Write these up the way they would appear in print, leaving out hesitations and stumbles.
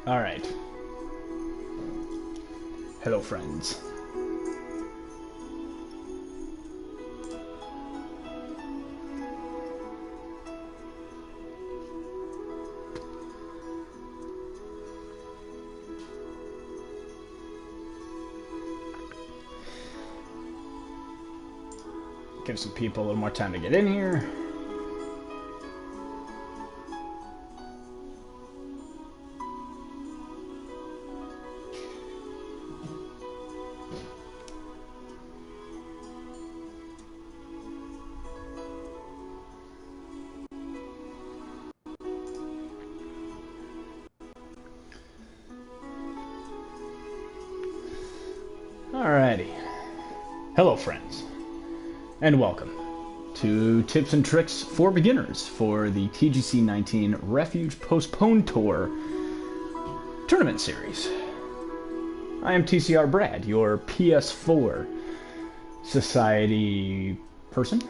Alright. Hello, friends. Give some people a little more time to get in here. Alrighty. Hello, friends, and welcome to Tips and Tricks for Beginners for the TGC 19 Refuge Postponed Tour Tournament Series. I am TCR Brad, your PS4 Society person,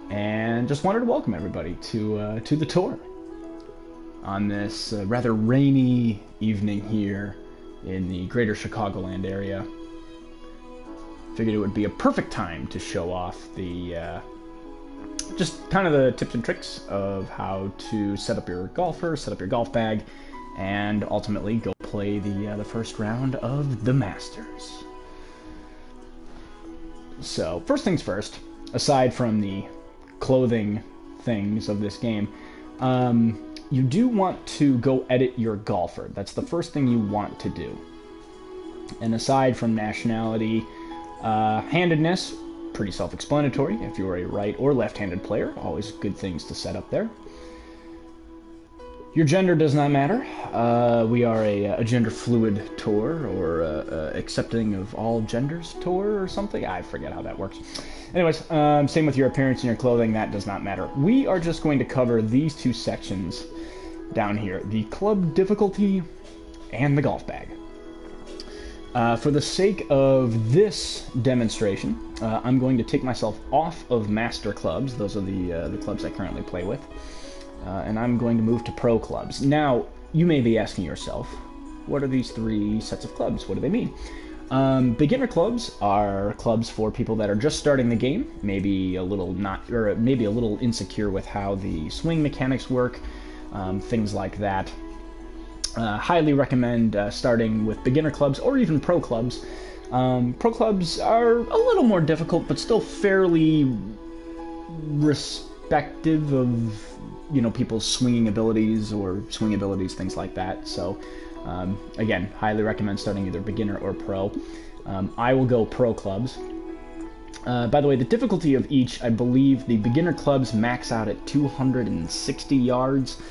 and just wanted to welcome everybody to the tour on this rather rainy evening here in the greater Chicagoland area. Figured it would be a perfect time to show off the just kind of the tips and tricks of how to set up your golfer, set up your golf bag, and ultimately go play the first round of the Masters. So first things first, aside from the clothing things of this game, you do want to go edit your golfer. That's the first thing you want to do. And aside from nationality, handedness, pretty self-explanatory. If you're a right or left-handed player, always good things to set up there. Your gender does not matter. We are a gender-fluid tour, or accepting of all genders tour, or something. I forget how that works. Anyways, same with your appearance and your clothing. That does not matter. We are just going to cover these two sections down here: the club difficulty and the golf bag. For the sake of this demonstration, I'm going to take myself off of Master Clubs. Those are the clubs I currently play with. And I'm going to move to Pro Clubs. Now, you may be asking yourself, what are these three sets of clubs? What do they mean? Beginner clubs are clubs for people that are just starting the game, maybe a little maybe a little insecure with how the swing mechanics work, things like that. Highly recommend starting with beginner clubs or even pro clubs. Pro clubs are a little more difficult, but still fairly respective of, you know, people's swinging abilities or swing abilities, things like that. So again, highly recommend starting either beginner or pro. I will go pro clubs. By the way, the difficulty of each, I believe the beginner clubs max out at 260 yards.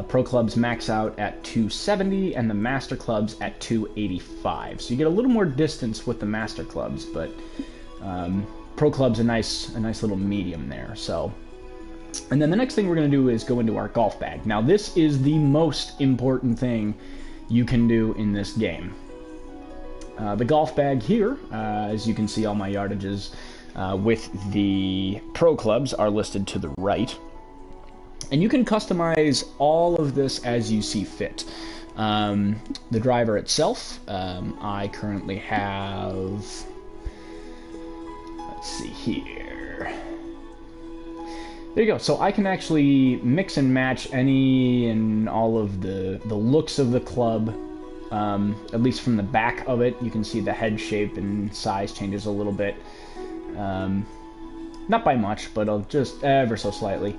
Pro clubs max out at 270, and the master clubs at 285. So you get a little more distance with the master clubs, but pro clubs a nice little medium there. So, and then the next thing we're going to do is go into our golf bag. Now this is the most important thing you can do in this game. The golf bag here, as you can see, all my yardages with the pro clubs are listed to the right. And you can customize all of this as you see fit. The driver itself, I currently have, let's see here. There you go. So I can actually mix and match any and all of the looks of the club, at least from the back of it. You can see the head shape and size changes a little bit. Not by much, but just ever so slightly.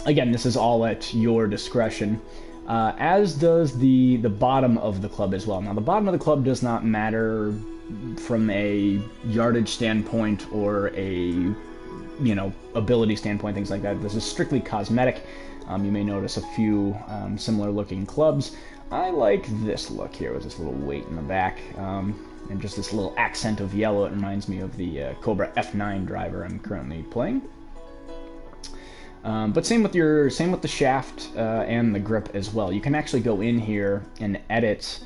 Again, this is all at your discretion, as does the bottom of the club as well. Now, the bottom of the club does not matter from a yardage standpoint or a, you know, ability standpoint, things like that. This is strictly cosmetic. You may notice a few similar looking clubs. I like this look here with this little weight in the back, and just this little accent of yellow. It reminds me of the Cobra F9 driver I'm currently playing. But same with the shaft and the grip as well. You can actually go in here and edit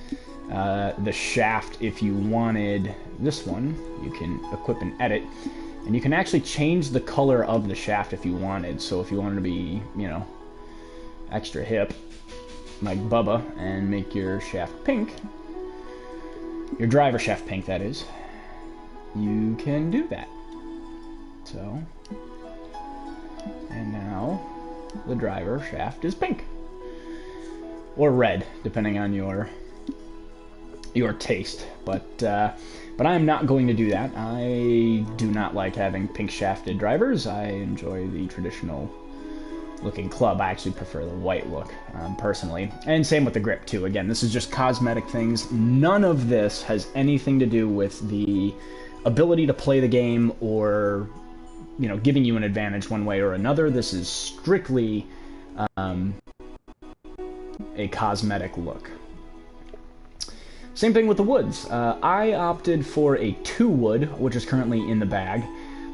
the shaft if you wanted. This one you can equip and edit, and you can actually change the color of the shaft if you wanted. So if you wanted to be, you know, extra hip, like Bubba, and make your shaft pink, your driver shaft pink, that is, you can do that. So, and now the driver shaft is pink. Or red, depending on your taste. But I am not going to do that. I do not like having pink shafted drivers. I enjoy the traditional looking club. I actually prefer the white look, personally. And same with the grip, too. Again, this is just cosmetic things. None of this has anything to do with the ability to play the game or, you know, giving you an advantage one way or another. This is strictly a cosmetic look. Same thing with the woods. I opted for a 2-wood, which is currently in the bag.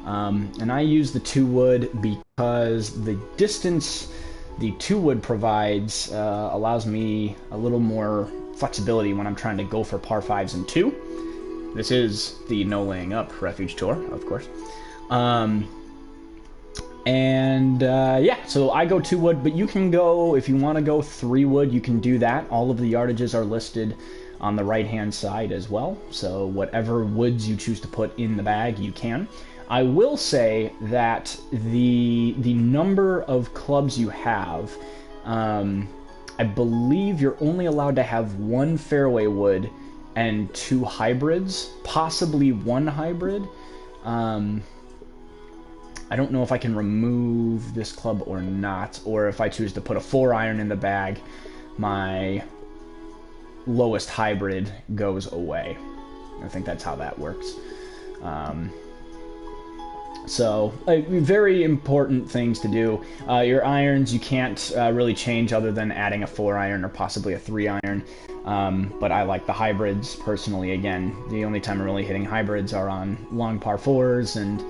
And I use the 2-wood because the distance the 2-wood provides allows me a little more flexibility when I'm trying to go for par 5s and 2. This is the No Laying Up Refuge Tour, of course. Yeah, so I go 2-wood, but you can go, if you want to go 3-wood, you can do that. All of the yardages are listed on the right-hand side as well, so whatever woods you choose to put in the bag, you can. I will say that the number of clubs you have, I believe you're only allowed to have 1 fairway wood and 2 hybrids, possibly 1 hybrid. I don't know if I can remove this club or not, or if I choose to put a 4-iron in the bag, my lowest hybrid goes away. I think that's how that works. So, very important things to do. Your irons, you can't really change other than adding a 4-iron or possibly a 3-iron. But I like the hybrids, personally. Again, the only time I'm really hitting hybrids are on long par 4s and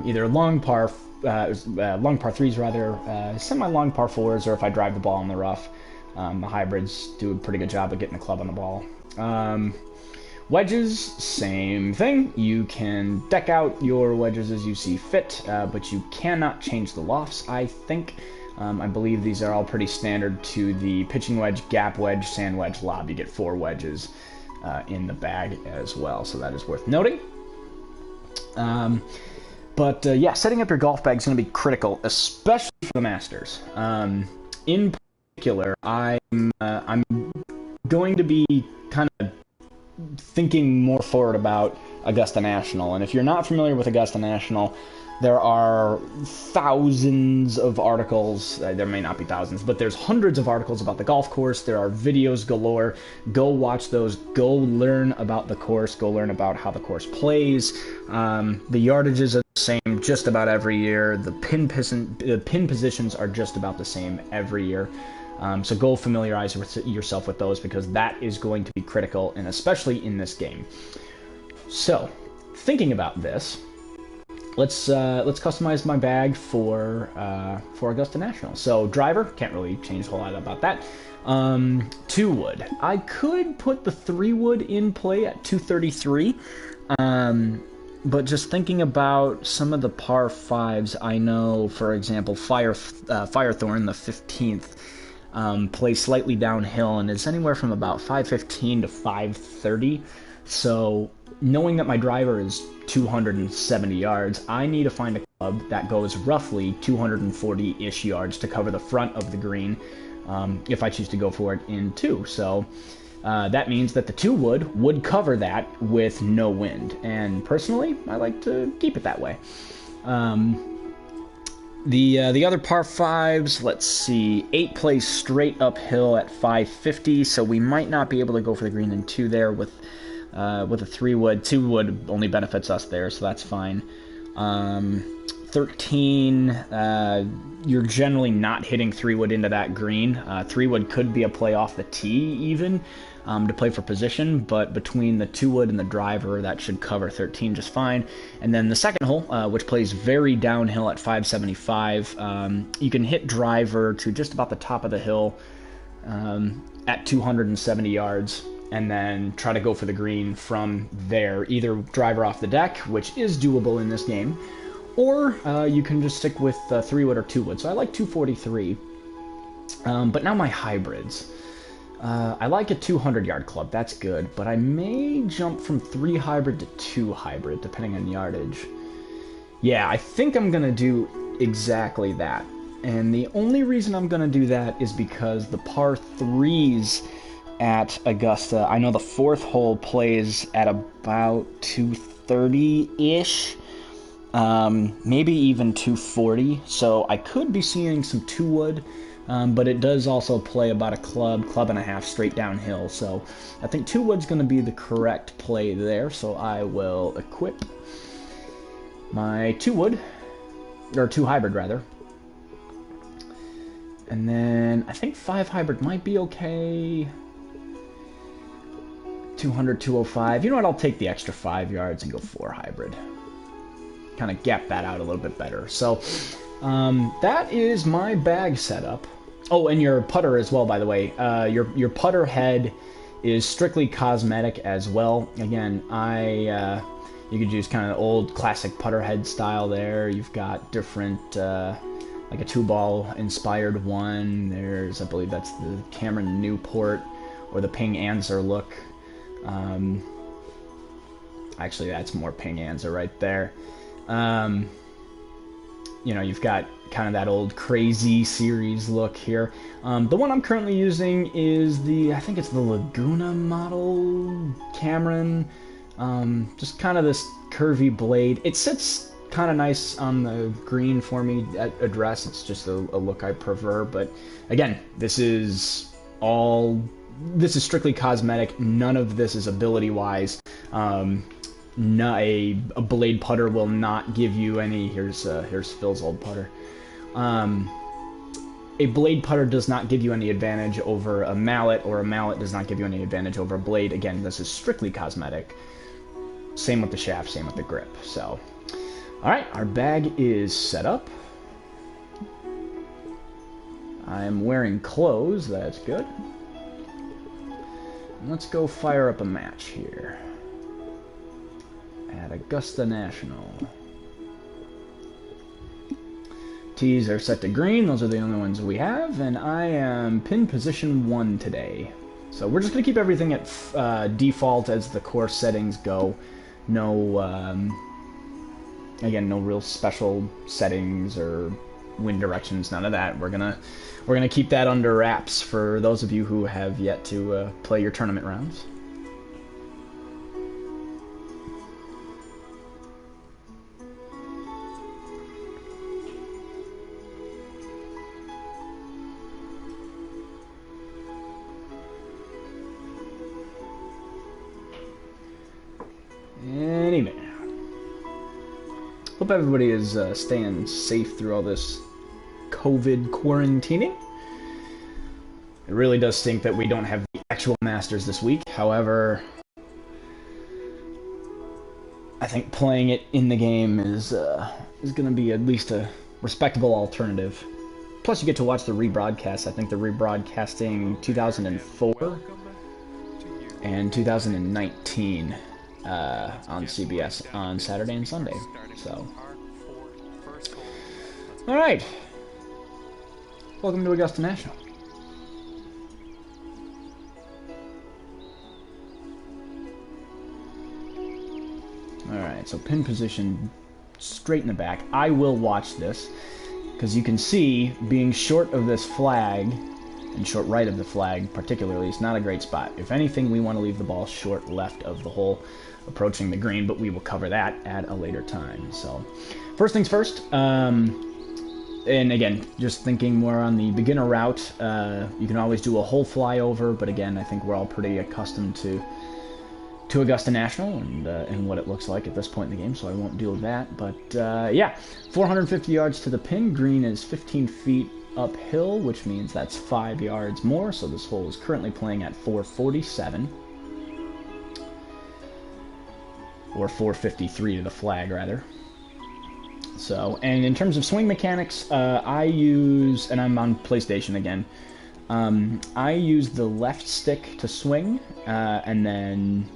either long par 3s rather, semi-long par 4s, or if I drive the ball in the rough. The hybrids do a pretty good job of getting the club on the ball. Wedges, same thing. You can deck out your wedges as you see fit, but you cannot change the lofts, I think. I believe these are all pretty standard to the pitching wedge, gap wedge, sand wedge, lob. You get 4 wedges in the bag as well, so that is worth noting. Yeah, setting up your golf bag is going to be critical, especially for the Masters. In particular, I'm going to be kind of thinking more forward about Augusta National. And if you're not familiar with Augusta National, there are thousands of articles. There may not be thousands, but there's hundreds of articles about the golf course. There are videos galore. Go watch those. Go learn about the course. Go learn about how the course plays. The yardages are the same just about every year. The pin positions are just about the same every year. So go familiarize yourself with those, because that is going to be critical, and especially in this game. So, thinking about this, let's customize my bag for Augusta National. So driver, can't really change a whole lot about that. 2-wood. I could put the 3-wood in play at 233. But just thinking about some of the par 5s, I know, for example, Firethorn, the 15th, plays slightly downhill and is anywhere from about 515 to 530. So knowing that my driver is 270 yards, I need to find a club that goes roughly 240-ish yards to cover the front of the green if I choose to go for it in 2. So that means that the 2-wood would cover that with no wind. And personally, I like to keep it that way. The other par 5s, let's see, 8 plays straight uphill at 550, so we might not be able to go for the green in 2 there with a 3-wood. 2-wood only benefits us there, so that's fine. 13, you're generally not hitting 3-wood into that green. 3-wood could be a play off the tee even, to play for position, but between the 2-wood and the driver, that should cover 13 just fine. And then the second hole, which plays very downhill at 575, you can hit driver to just about the top of the hill at 270 yards, and then try to go for the green from there, either driver off the deck, which is doable in this game, or you can just stick with 3-wood or 2-wood. So I like 243. But now my hybrids. I like a 200-yard club. That's good. But I may jump from 3 hybrid to 2 hybrid, depending on yardage. Yeah, I think I'm going to do exactly that. And the only reason I'm going to do that is because the par 3s at Augusta, I know the 4th hole plays at about 230-ish. Maybe even 240. So I could be seeing some 2-wood. But it does also play about a club and a half straight downhill. So I think 2-wood's going to be the correct play there. So I will equip my 2-wood, or 2 hybrid rather. And then I think 5 hybrid might be okay. 200, 205. You know what? I'll take the extra 5 yards and go 4 hybrid. Kind of gap that out a little bit better. So that is my bag setup. Oh, and your putter as well, by the way. Your putter head is strictly cosmetic as well. Again, you could use kind of old classic putter head style there. You've got different, like a 2-ball inspired one. There's, I believe that's the Cameron Newport or the Ping Anser look. Actually, that's more Ping Anser right there. You know, you've got kind of that old crazy series look here. The one I'm currently using is I think it's the Laguna model Cameron. Just kind of this curvy blade. It sits kind of nice on the green for me at address. It's just a look I prefer. But again, this is strictly cosmetic. None of this is ability-wise. A blade putter will not give you any. Here's Phil's old putter. A blade putter does not give you any advantage over a mallet, or a mallet does not give you any advantage over a blade. Again, this is strictly cosmetic. Same with the shaft, same with the grip. So, all right, our bag is set up. I'm wearing clothes. That's good. Let's go fire up a match here at Augusta National. Tees are set to green. Those are the only ones we have, and I am pin position 1 today. So we're just going to keep everything at default as the course settings go. No, again, no real special settings or wind directions, none of that. We're gonna keep that under wraps for those of you who have yet to play your tournament rounds. Anyway, hope everybody is staying safe through all this COVID quarantining. It really does stink that we don't have the actual Masters this week. However, I think playing it in the game is going to be at least a respectable alternative. Plus, you get to watch the rebroadcast. I think they're rebroadcasting 2004 and 2019 on CBS on Saturday and Sunday. So, all right. Welcome to Augusta National. Alright, so pin position straight in the back. I will watch this, because you can see, being short of this flag, and short right of the flag particularly, is not a great spot. If anything, we want to leave the ball short left of the hole, approaching the green, but we will cover that at a later time. So, first things first, and again, just thinking more on the beginner route, you can always do a hole flyover, but again, I think we're all pretty accustomed to Augusta National and what it looks like at this point in the game, so I won't deal with that. But yeah, 450 yards to the pin. Green is 15 feet uphill, which means that's 5 yards more, so this hole is currently playing at 447. Or 453 to the flag, rather. So, and in terms of swing mechanics, I use, and I'm on PlayStation again, I use the left stick to swing, and then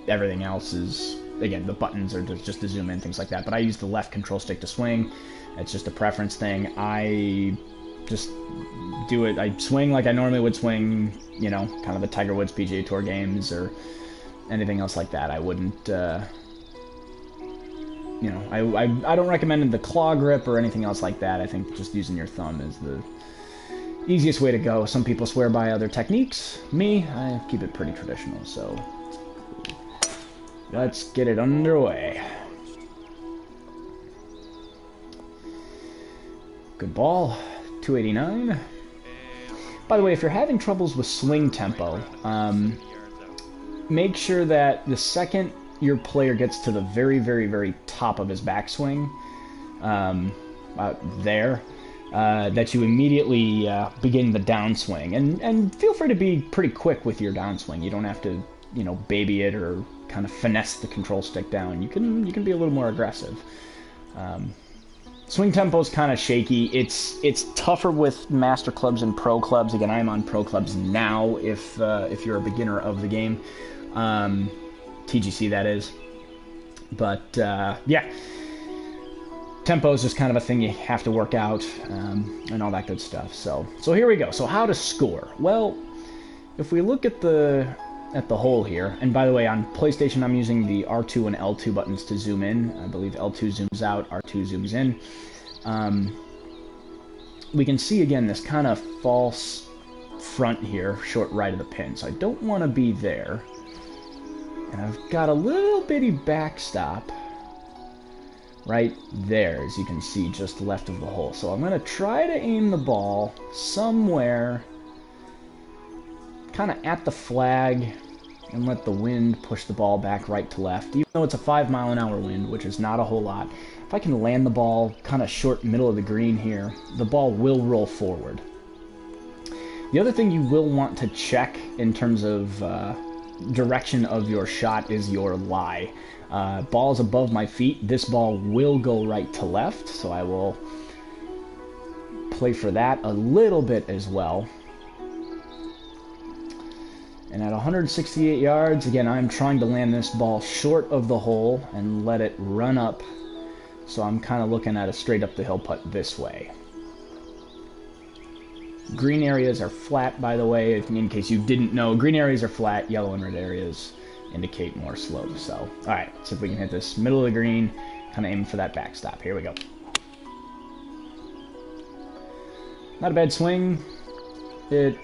everything else is, again, the buttons are just to zoom in, things like that, but I use the left control stick to swing. It's just a preference thing. I just do it. I swing like I normally would swing, you know, kind of the Tiger Woods PGA Tour games or anything else like that. I wouldn't, you know, I don't recommend the claw grip or anything else like that. I think just using your thumb is the easiest way to go. Some people swear by other techniques. Me, I keep it pretty traditional, so let's get it underway. Good ball, 289. By the way, if you're having troubles with swing tempo, make sure that the second your player gets to the very, very, very top of his backswing, there, that you immediately begin the downswing. And feel free to be pretty quick with your downswing. You don't have to, you know, baby it or kind of finesse the control stick down. You can be a little more aggressive. Swing tempo is kind of shaky. It's tougher with master clubs and pro clubs. Again, I'm on pro clubs now. If you're a beginner of the game, TGC that is. But yeah, tempo is just kind of a thing you have to work out, and all that good stuff. So here we go. So how to score? Well, if we look at the hole here, and by the way, on PlayStation I'm using the R2 and L2 buttons to zoom in. I believe L2 zooms out, R2 zooms in. We can see again this kind of false front here, short right of the pin. So I don't want to be there. And I've got a little bitty backstop right there, as you can see, just left of the hole. So I'm going to try to aim the ball somewhere kind of at the flag and let the wind push the ball back right to left. Even though it's a 5-mile-an-hour wind, which is not a whole lot, if I can land the ball kind of short middle of the green here, the ball will roll forward. The other thing you will want to check in terms of direction of your shot is your lie. Ball's above my feet. This ball will go right to left, so I will play for that a little bit as well. And at 168 yards, again, I'm trying to land this ball short of the hole and let it run up. So I'm kind of looking at a straight up the hill putt this way. Green areas are flat, by the way, in case you didn't know. Green areas are flat, yellow and red areas indicate more slope. So, all right, see if we can hit this middle of the green, kind of aiming for that backstop. Here we go. Not a bad swing. It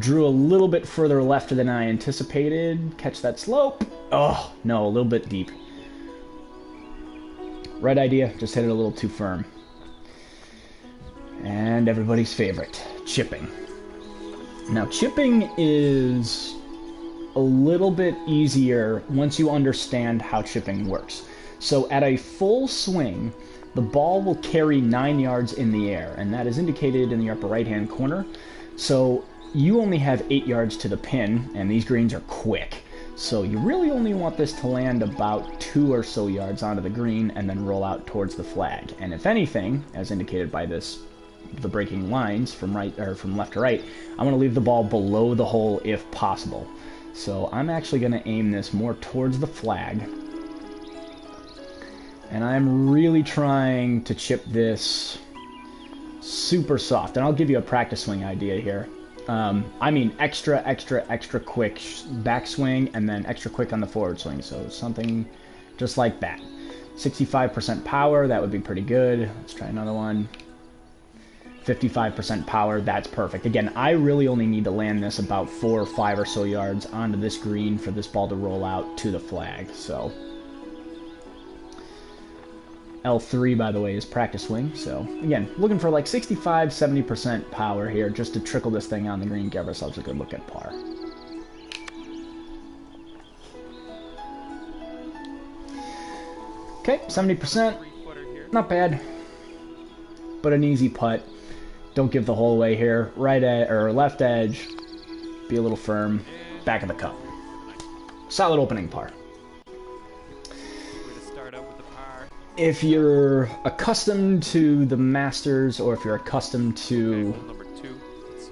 drew a little bit further left than I anticipated. Catch that slope. Oh, no, a little bit deep. Right idea, just hit it a little too firm. And everybody's favorite, chipping. Now, chipping is a little bit easier once you understand how chipping works. So at a full swing, the ball will carry 9 yards in the air, and that is indicated in the upper right-hand corner. So you only have 8 yards to the pin, and these greens are quick. So you really only want this to land about 2 or so yards onto the green and then roll out towards the flag. And if anything, as indicated by this, the breaking lines from right or from left to right, I want to leave the ball below the hole if possible. So I'm actually going to aim this more towards the flag. And I'm really trying to chip this super soft. And I'll give you a practice swing idea here. I mean extra quick backswing and then extra quick on the forward swing. So something just like that. 65% power, that would be pretty good. Let's try another one. 55% power, that's perfect. Again, I really only need to land this about 4 or 5 or so yards onto this green for this ball to roll out to the flag. So L3, by the way, is practice swing. So again, looking for like 65-70% power here just to trickle this thing on the green, give ourselves a good look at par. Okay, 70%, not bad, but an easy putt. Don't give the hole away here. Right edge or left edge, be a little firm, back of the cup. Solid opening par. If you're accustomed to the Masters, or if you're accustomed to,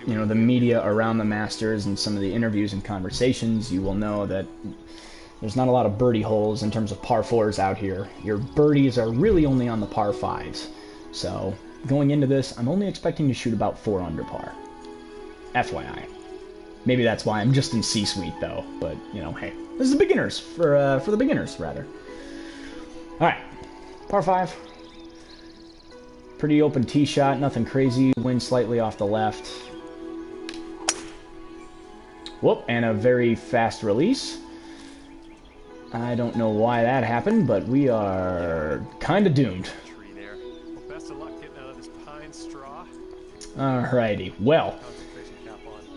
you know, the media around the Masters and some of the interviews and conversations, you will know that there's not a lot of birdie holes in terms of par 4s out here. Your birdies are really only on the par 5s. So going into this, I'm only expecting to shoot about 4 under par. FYI. Maybe that's why I'm just in C-suite, though. But, you know, hey. This is beginners. For the beginners, rather. Alright. Par 5. Pretty open tee shot. Nothing crazy. Wind slightly off the left. Whoop. And a very fast release. I don't know why that happened, but we are kind of doomed. Alrighty, well,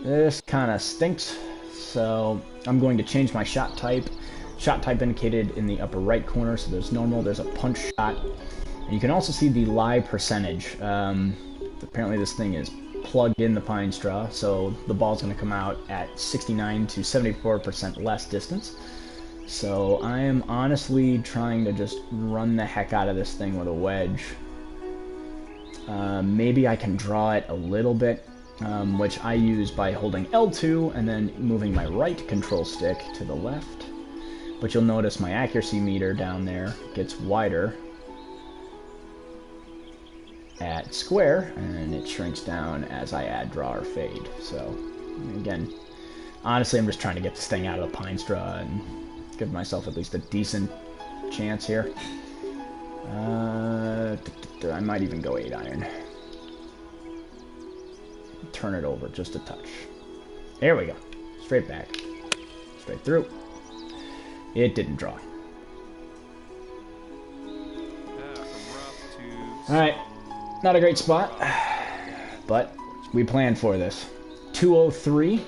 this kind of stinks, so I'm going to change my shot type. Shot type indicated in the upper right corner, so there's normal, there's a punch shot, and you can also see the lie percentage. Apparently this thing is plugged in the pine straw, so the ball's going to come out at 69 to 74% less distance. So I am honestly trying to just run the heck out of this thing with a wedge. Maybe I can draw it a little bit, which I use by holding L2 and then moving my right control stick to the left. But you'll notice my accuracy meter down there gets wider at square, and it shrinks down as I add draw or fade. So, again, honestly, I'm just trying to get this thing out of the pine straw and give myself at least a decent chance here. I might even go 8-iron. Turn it over just a touch. There we go. Straight back. Straight through. It didn't draw. Alright. Not a great spot. But we planned for this. 203.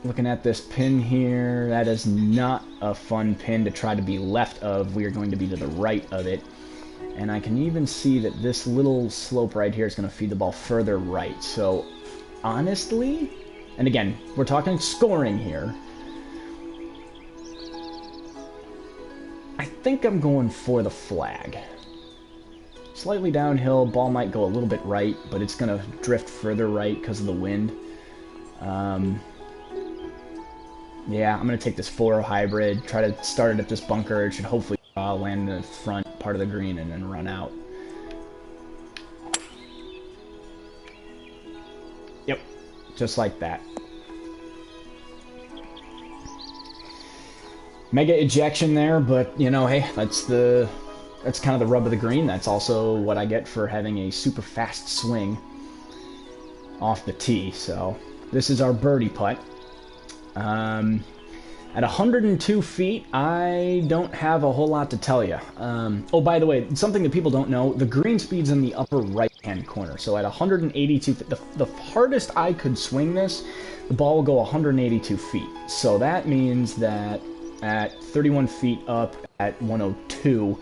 Looking at this pin here, that is not a fun pin to try to be left of. We are going to be to the right of it. And I can even see that this little slope right here is going to feed the ball further right. So, honestly, and again, we're talking scoring here. I think I'm going for the flag. Slightly downhill, ball might go a little bit right, but it's going to drift further right because of the wind. Yeah, I'm going to take this 4 hybrid, try to start it at this bunker. It should hopefully land in the front part of the green and then run out. Yep, just like that. Mega ejection there, but, you know, hey, that's kind of the rub of the green. That's also what I get for having a super fast swing off the tee. So, this is our birdie putt. At 102 feet, I don't have a whole lot to tell you. Oh, by the way, something that people don't know, the green speed's in the upper right-hand corner. So at 182, the hardest I could swing this, the ball will go 182 feet. So that means that at 31 feet up at 102,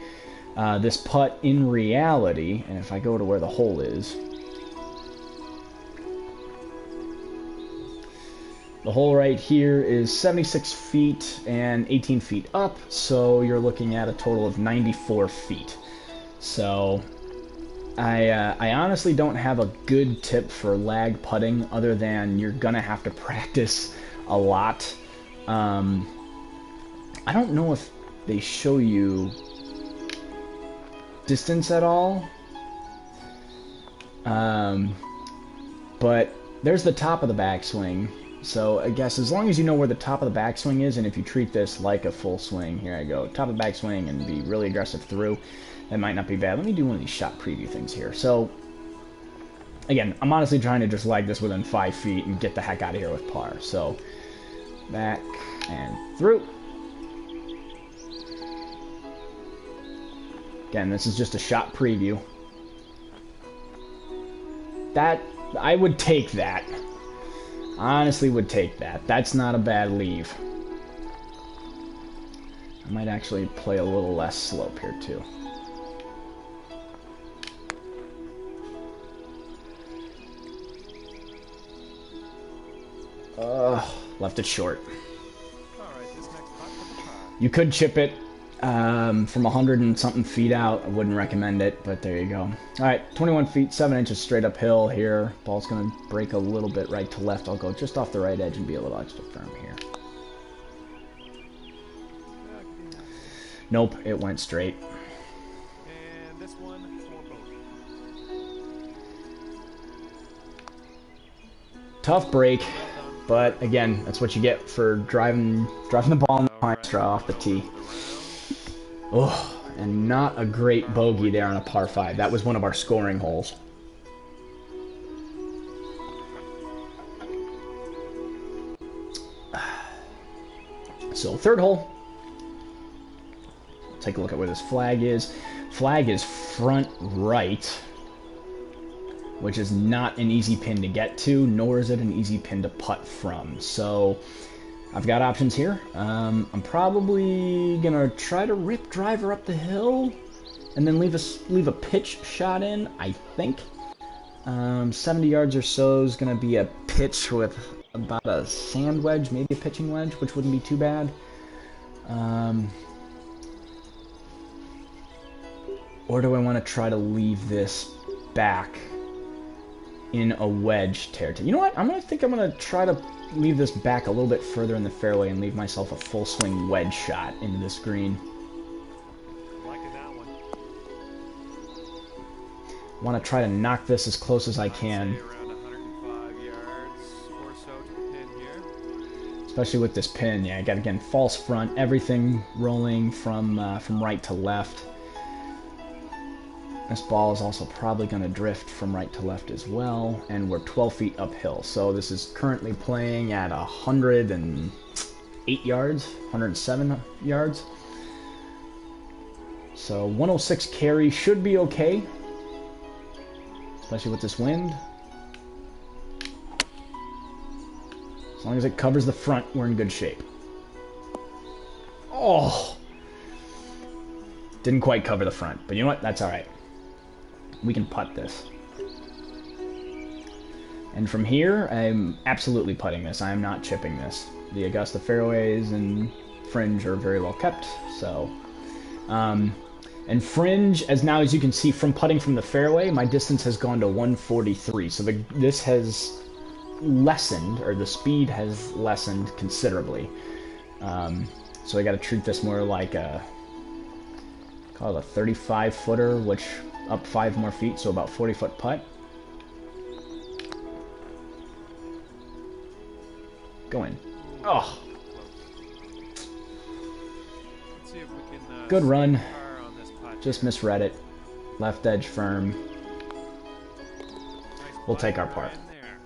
this putt in reality, and if I go to where the hole is, the hole right here is 76 feet and 18 feet up, so you're looking at a total of 94 feet. So, I honestly don't have a good tip for lag putting other than you're gonna have to practice a lot. I don't know if they show you distance at all, but there's the top of the backswing. So I guess as long as you know where the top of the backswing is, and if you treat this like a full swing, here I go, top of the backswing and be really aggressive through, that might not be bad. Let me do one of these shot preview things here. So, again, I'm honestly trying to just lag this within 5 feet and get the heck out of here with par. So, back and through. Again, this is just a shot preview. That, I would take that. Honestly would take that. That's not a bad leave. I might actually play a little less slope here too. Left it short. You could chip it from 100 and something feet out. I wouldn't recommend it, but there you go. Alright, 21 feet, 7 inches straight uphill here. Ball's going to break a little bit right to left. I'll go just off the right edge and be a little extra firm here. Nope, it went straight. And this one Tough break, but again, that's what you get for driving the ball in the pine straw off the tee. Oh, and not a great bogey there on a par 5. That was one of our scoring holes. So, third hole. Take a look at where this flag is. Flag is front right, which is not an easy pin to get to, nor is it an easy pin to putt from. So I've got options here. I'm probably gonna try to rip driver up the hill and then leave a pitch shot in, I think. 70 yards or so is gonna be a pitch with about a sand wedge, maybe a pitching wedge, which wouldn't be too bad. Or do I want to try to leave this back in a wedge territory? You know what? I'm going to try to leave this back a little bit further in the fairway and leave myself a full swing wedge shot into this green. Liking that one. Want to try to knock this as close as I can. Around 105 yards or so to the pin here. Especially with this pin. Yeah, I got, again, false front, everything rolling from right to left. This ball is also probably going to drift from right to left as well, and we're 12 feet uphill. So this is currently playing at 108 yards, 107 yards. So 106 carry should be okay, especially with this wind. As long as it covers the front, we're in good shape. Oh! Didn't quite cover the front, but you know what? That's all right. We can putt this. And from here, I'm absolutely putting this. I am not chipping this. The Augusta fairways and fringe are very well kept, so... and fringe, as you can see from putting from the fairway, my distance has gone to 143. So this has lessened, or the speed has lessened considerably. So I got to treat this more like a... call it a 35-footer, which... up 5 more feet, so about 40-foot putt. Go in. Oh! Let's see if we can, good run. on this putt. Just misread it. Left edge firm. Nice We'll take our putt par. in there.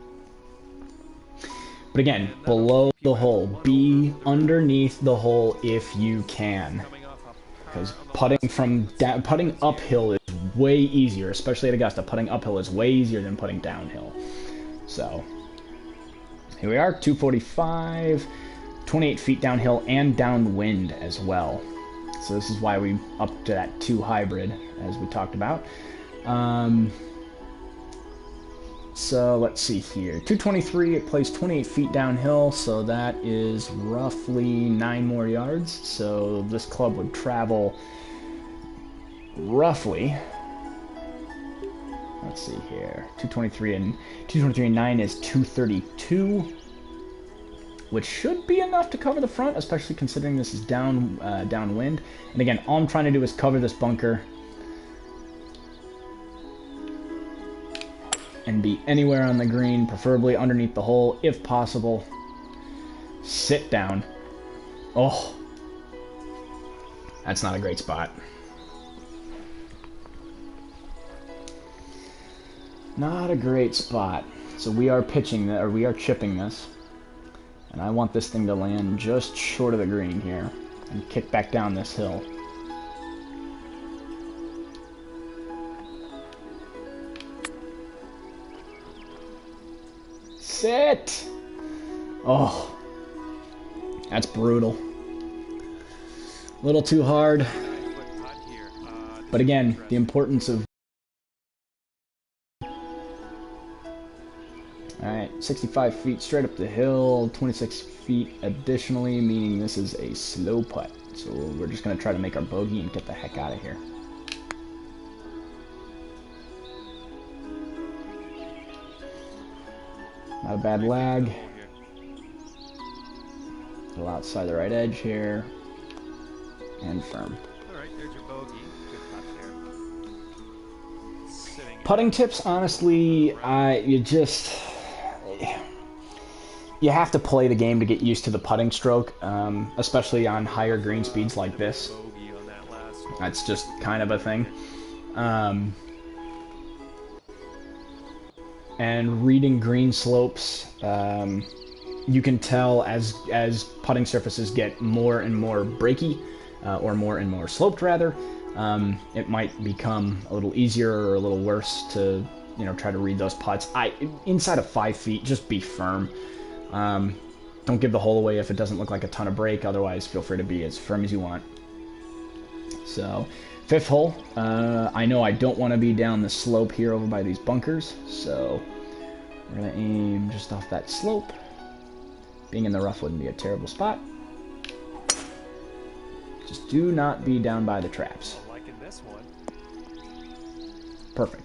But again, below the hole. Be underneath the hole if you can. Coming off a Because putting uphill is way easier, especially at Augusta. Putting uphill is way easier than putting downhill. So, here we are, 245, 28 feet downhill and downwind as well. So this is why we upped to that 2 hybrid, as we talked about. So let's see here. 223, it plays 28 feet downhill, so that is roughly 9 more yards. So this club would travel roughly, let's see here, 223 and 9 is 232, which should be enough to cover the front, especially considering this is downwind. And again, all I'm trying to do is cover this bunker and be anywhere on the green, preferably underneath the hole if possible. Sit down. Oh, that's not a great spot. Not a great spot. So we are pitching that, or we are chipping this, and I want this thing to land just short of the green here and kick back down this hill. Sit! Oh, that's brutal. A little too hard. But again, the importance of... Alright, 65 feet straight up the hill, 26 feet additionally, meaning this is a slow putt. So we're just going to try to make our bogey and get the heck out of here. Not a bad lag. A little outside the right edge here. And firm. Alright, there's your bogey. Good putt there. Putting tips, honestly, you have to play the game to get used to the putting stroke, especially on higher green speeds like this. Bogey on that last hole. That's just kind of a thing. And reading green slopes, you can tell as putting surfaces get more and more breaky, or more and more sloped rather, it might become a little easier or a little worse to, you know, try to read those putts. Inside of 5 feet, just be firm. Don't give the hole away if it doesn't look like a ton of break. Otherwise, feel free to be as firm as you want. So, 5th hole. I know I don't want to be down the slope here over by these bunkers, so we're going to aim just off that slope. Being in the rough wouldn't be a terrible spot. Just do not be down by the traps. Liking this one. Perfect.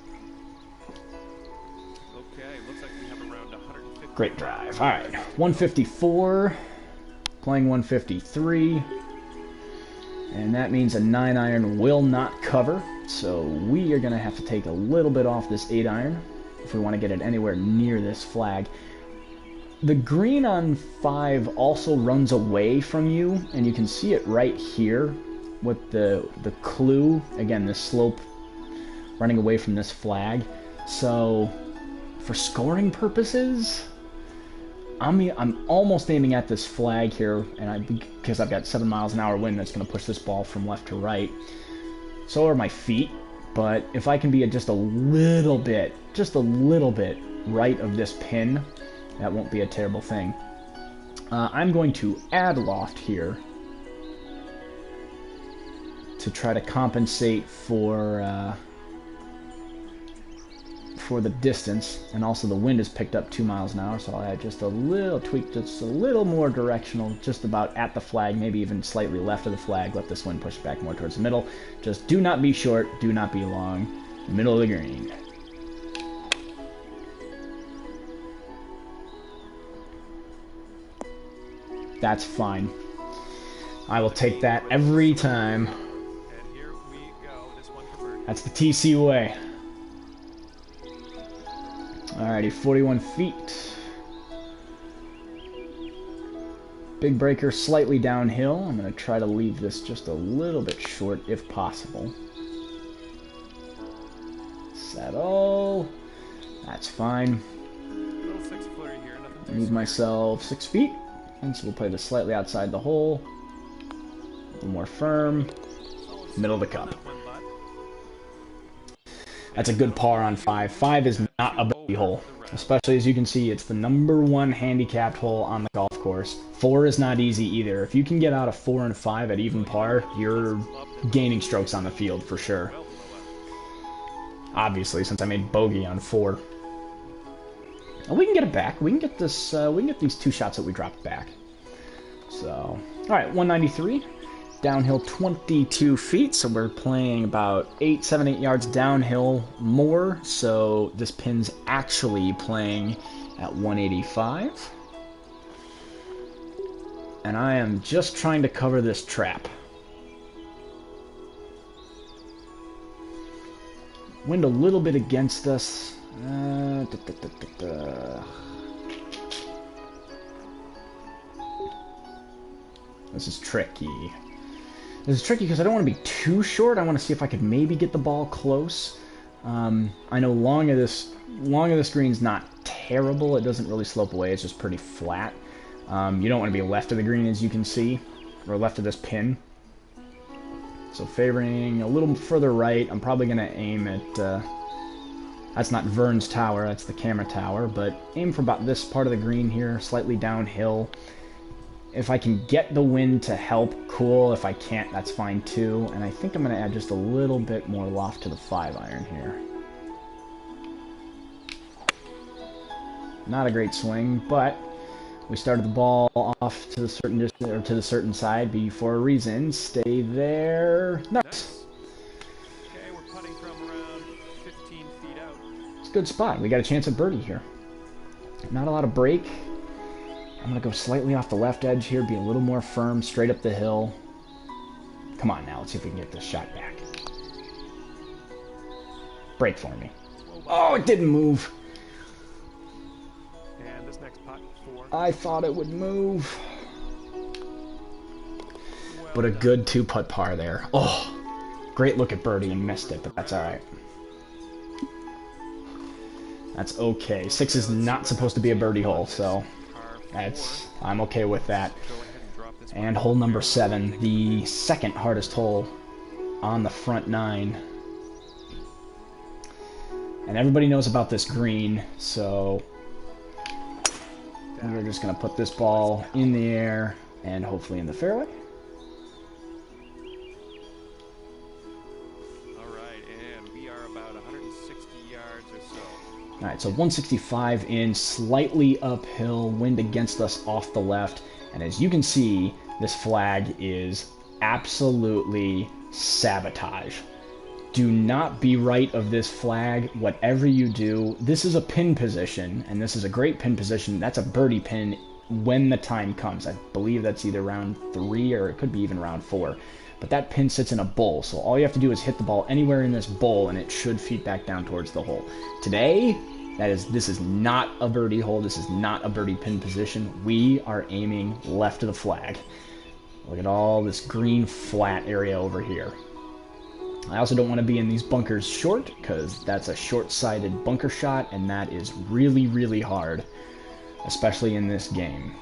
Okay, looks like we have around 150. Great drive. All right, 154, playing 153, and that means a 9-iron will not cover, so we are going to have to take a little bit off this 8-iron if we want to get it anywhere near this flag. The green on 5 also runs away from you, and you can see it right here with the clue, again, this slope running away from this flag. So for scoring purposes, I'm almost aiming at this flag here, and because I've got 7 miles an hour wind that's going to push this ball from left to right. So are my feet, but if I can be just a little bit right of this pin, that won't be a terrible thing. I'm going to add loft here to try to compensate for the distance, and also the wind is picked up 2 miles an hour, so I'll add just a little tweak, just a little more directional, just about at the flag, maybe even slightly left of the flag. Let this wind push back more towards the middle. Just do not be short, do not be long, middle of the green. That's fine. I will take that every time. And here we go. This one for birdie. That's the TC way. Alrighty, 41 feet. Big breaker, slightly downhill. I'm going to try to leave this just a little bit short if possible. Settle. That's fine. Little 6-footer here. Nothing too Need myself 6 feet. And so we'll play this slightly outside the hole. A little more firm. Middle of the cup. That's a good par on 5. 5 is not a bogey hole. Especially as you can see, it's the #1 handicapped hole on the golf course. 4 is not easy either. If you can get out of 4 and 5 at even par, you're gaining strokes on the field for sure. Obviously, since I made bogey on 4. And we can get it back. We can get this. We can get these 2 shots that we dropped back. So, all right, 193, downhill 22 feet. So we're playing about 7, 8 yards downhill more. So this pin's actually playing at 185, and I am just trying to cover this trap. Wind a little bit against us. This is tricky. This is tricky because I don't want to be too short. I want to see if I could maybe get the ball close. I know long of this green's not terrible. It doesn't really slope away. It's just pretty flat. You don't want to be left of the green, as you can see, or left of this pin. So favoring a little further right. I'm probably going to aim at... that's not Vern's tower, that's the camera tower, but aim for about this part of the green here, slightly downhill. If I can get the wind to help, cool. If I can't, that's fine too. And I think I'm going to add just a little bit more loft to the 5-iron here. Not a great swing, but we started the ball off to the certain distance, or to the certain side, be for a reason. Stay there. Nice. Okay, we're putting from around 15 feet out. It's a good spot. We got a chance at birdie here. Not a lot of break. I'm going to go slightly off the left edge here, be a little more firm, straight up the hill. Come on now, let's see if we can get this shot back. Break for me. Oh, it didn't move. And this next putt 4. I thought it would move. Well But a done. good 2-putt par there. Oh, great look at birdie and missed it, but that's all right. That's okay. 6 is not supposed to be a birdie hole, so I'm okay with that. Go ahead and drop this And one. hole number 7, the second hardest hole on the front 9. And everybody knows about this green, so we're just going to put this ball in the air and hopefully in the fairway. Alright, and we are about 160 yards or so. Alright, so 165 in, slightly uphill, wind against us off the left. And as you can see, this flag is absolutely sabotage. Do not be right of this flag, whatever you do. This is a pin position, and this is a great pin position. That's a birdie pin when the time comes. I believe that's either round 3 or it could be even round 4. But that pin sits in a bowl, so all you have to do is hit the ball anywhere in this bowl, and it should feed back down towards the hole. Today, this is not a birdie hole. This is not a birdie pin position. We are aiming left of the flag. Look at all this green flat area over here. I also don't want to be in these bunkers short, because that's a short-sighted bunker shot, and that is really, really hard, especially in this game.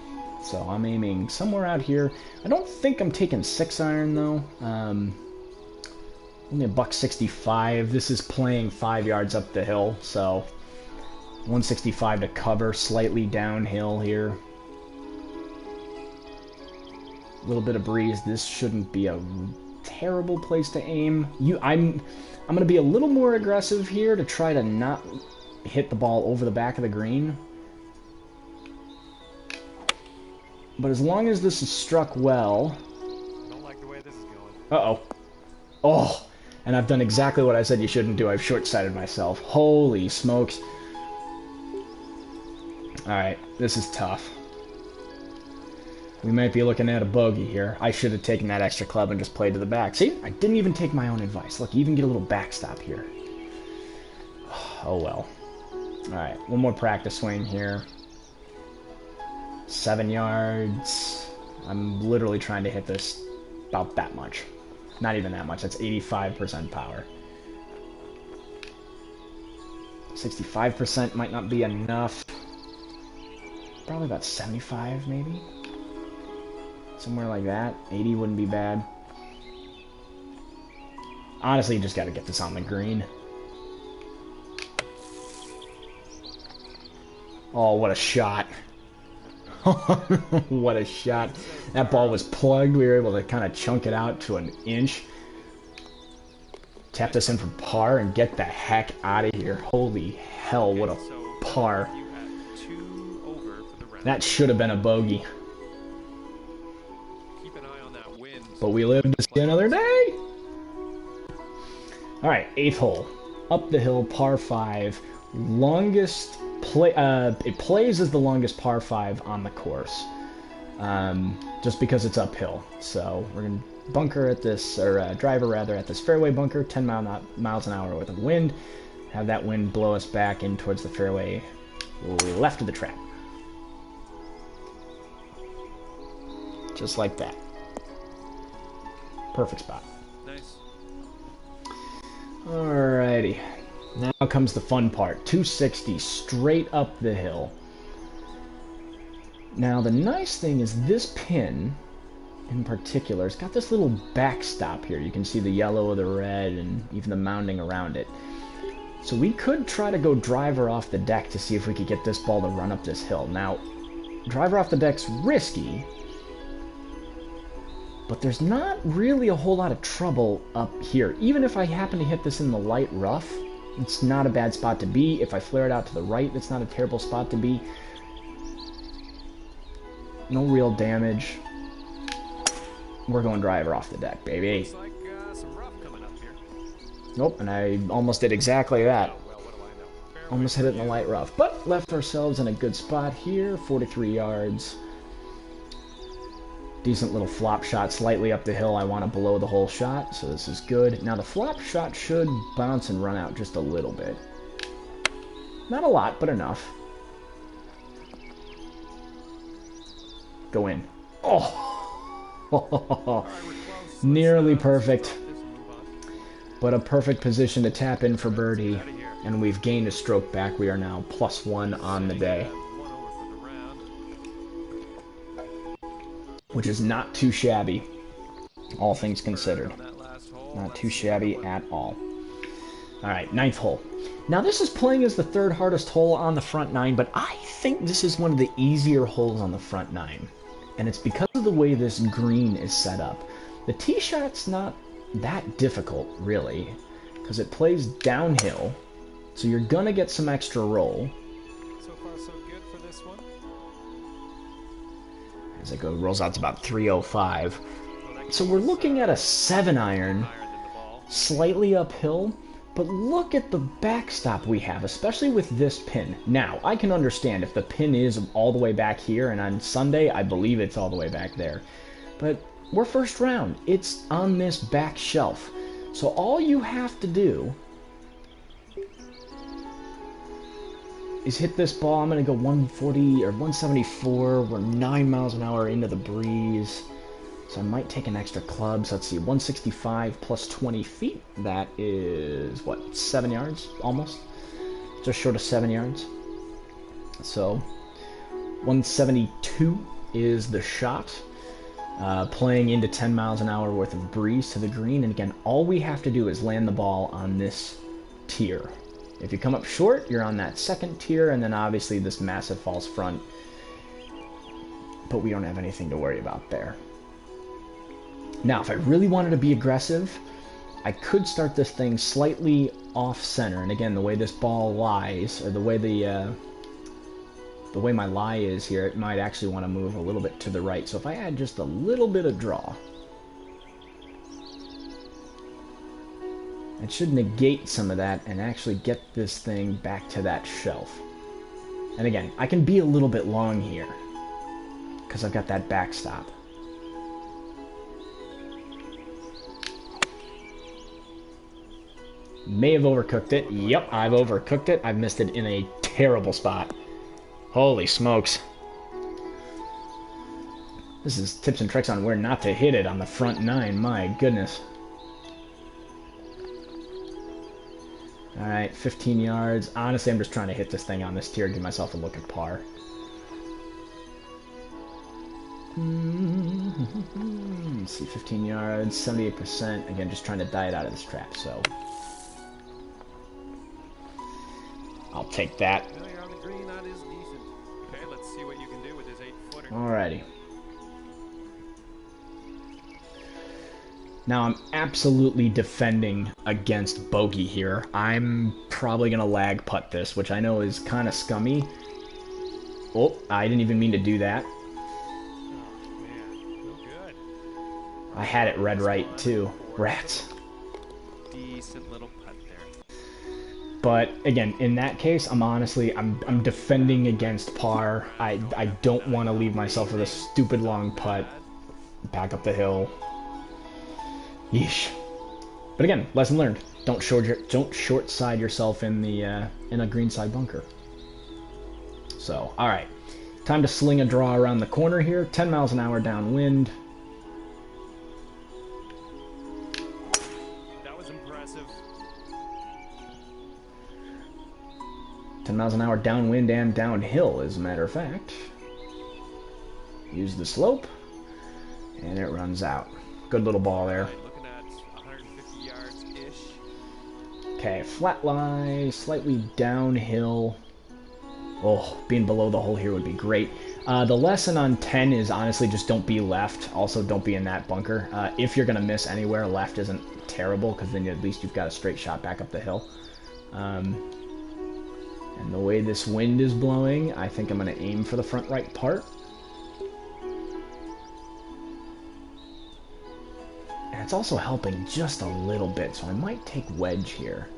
So I'm aiming somewhere out here. I don't think I'm taking 6-iron, though. Only a $165. This is playing 5 yards up the hill, so 165 to cover, slightly downhill here. A little bit of breeze. This shouldn't be a terrible place to aim. I'm going to be a little more aggressive here to try to not hit the ball over the back of the green. But as long as this is struck well... Don't like the way this is going. Uh-oh. Oh, and I've done exactly what I said you shouldn't do. I've short-sighted myself. Holy smokes. Alright, this is tough. We might be looking at a bogey here. I should have taken that extra club and just played to the back. See? I didn't even take my own advice. Look, you even get a little backstop here. Oh well. Alright, one more practice swing here. 7 yards. I'm literally trying to hit this about that much. Not even that much. That's 85% power. 65% might not be enough. Probably about 75, maybe. Somewhere like that. 80 wouldn't be bad. Honestly, you just got to get this on the green. Oh, what a shot. What a shot. That ball was plugged. We were able to kind of chunk it out to an inch. Tap this in for par and get the heck out of here. Holy hell, what a par. You had 2 over for the round. That should have been a bogey. Keep an eye on that wind. But we live to see another day. Alright, 8th hole. Up the hill, par 5. Longest play. It plays as the longest par 5 on the course. Just because it's uphill. So we're going to bunker at this, or driver rather, at this fairway bunker. 10 miles an hour worth of wind. Have that wind blow us back in towards the fairway left of the trap. Just like that. Perfect spot. Nice. Alrighty. Now comes the fun part. 260 straight up the hill. Now the nice thing is this pin in particular, it's got this little backstop here. You can see the yellow, the red, and even the mounding around it. So we could try to go driver off the deck to see if we could get this ball to run up this hill. Now, driver off the deck's risky, but there's not really a whole lot of trouble up here. Even if I happen to hit this in the light rough, it's not a bad spot to be. If I flare it out to the right, it's not a terrible spot to be. No real damage. We're going driver off the deck, baby. Looks like some rough coming up here. Nope, and I almost did exactly that. Oh, well, what do I know? Fairway Almost hit it in the light rough. But left ourselves in a good spot here. 43 yards. Decent little flop shot slightly up the hill. I want to below the hole shot, so this is good. Now the flop shot should bounce and run out just a little bit. Not a lot, but enough. Go in. Oh! Alright, we're close. Nearly Let's perfect. stop this and move on. But a perfect position to tap in for birdie. Outta here. And we've gained a stroke back. We are now +1 on the day. One over for the round. Which is not too shabby, all things considered. On that last hole. Not Let's too see how shabby it at all. Alright, 9th hole. Now this is playing as the 3rd hardest hole on the front 9, but I think this is one of the easier holes on the front 9. And it's because of the way this green is set up. The tee shot's not that difficult, really, because it plays downhill, so you're gonna get some extra roll. So far, so good for this one. As it rolls out to about 305. So we're looking at a 7-iron, slightly uphill, but look at the backstop we have, especially with this pin. Now, I can understand if the pin is all the way back here, and on Sunday, I believe it's all the way back there. But we're first round. It's on this back shelf. So all you have to do is hit this ball. I'm going to go 140 or 174. We're 9 miles an hour into the breeze. So I might take an extra club. So let's see, 165 plus 20 feet. That is, what, 7 yards almost? Just short of 7 yards. So 172 is the shot. Playing into 10 miles an hour worth of breeze to the green. And again, all we have to do is land the ball on this tier. If you come up short, you're on that second tier, and then obviously this massive false front. But we don't have anything to worry about there. Now, if I really wanted to be aggressive, I could start this thing slightly off-center. And again, the way this ball lies, or the way my lie is here, it might actually want to move a little bit to the right. So if I add just a little bit of draw, it should negate some of that and actually get this thing back to that shelf. And again, I can be a little bit long here because I've got that backstop. May have overcooked it. Yep, I've overcooked it. I've missed it in a terrible spot. Holy smokes. This is tips and tricks on where not to hit it on the front 9. My goodness. Alright, 15 yards. Honestly, I'm just trying to hit this thing on this tier, give myself a look at par. Let's see, 15 yards, 78%. Again, just trying to diet out of this trap, so I'll take that. You're on the green, that is decent. Okay, let's see what you can do with this 8-footer. Alrighty. Now I'm absolutely defending against bogey here. I'm probably gonna lag putt this, which I know is kind of scummy. Oh, I didn't even mean to do that. Oh, man, no good. I had it red right too. Rats. Decent little putt there. But again, in that case, I'm defending against par. I don't want to leave myself with a stupid long putt back up the hill. Yeesh. But again, lesson learned. Don't short side yourself in a greenside bunker. So, all right, time to sling a draw around the corner here. 10 miles an hour downwind. That was impressive. 10 miles an hour downwind and downhill, as a matter of fact. Use the slope, and it runs out. Good little ball there. Right, looking at 150 yards-ish. Okay, flat lie, slightly downhill. Oh, being below the hole here would be great. The lesson on 10 is honestly just don't be left. Also, don't be in that bunker. If you're going to miss anywhere, left isn't terrible, because then at least you've got a straight shot back up the hill. And the way this wind is blowing, I think I'm going to aim for the front right part. And it's also helping just a little bit, so I might take wedge here.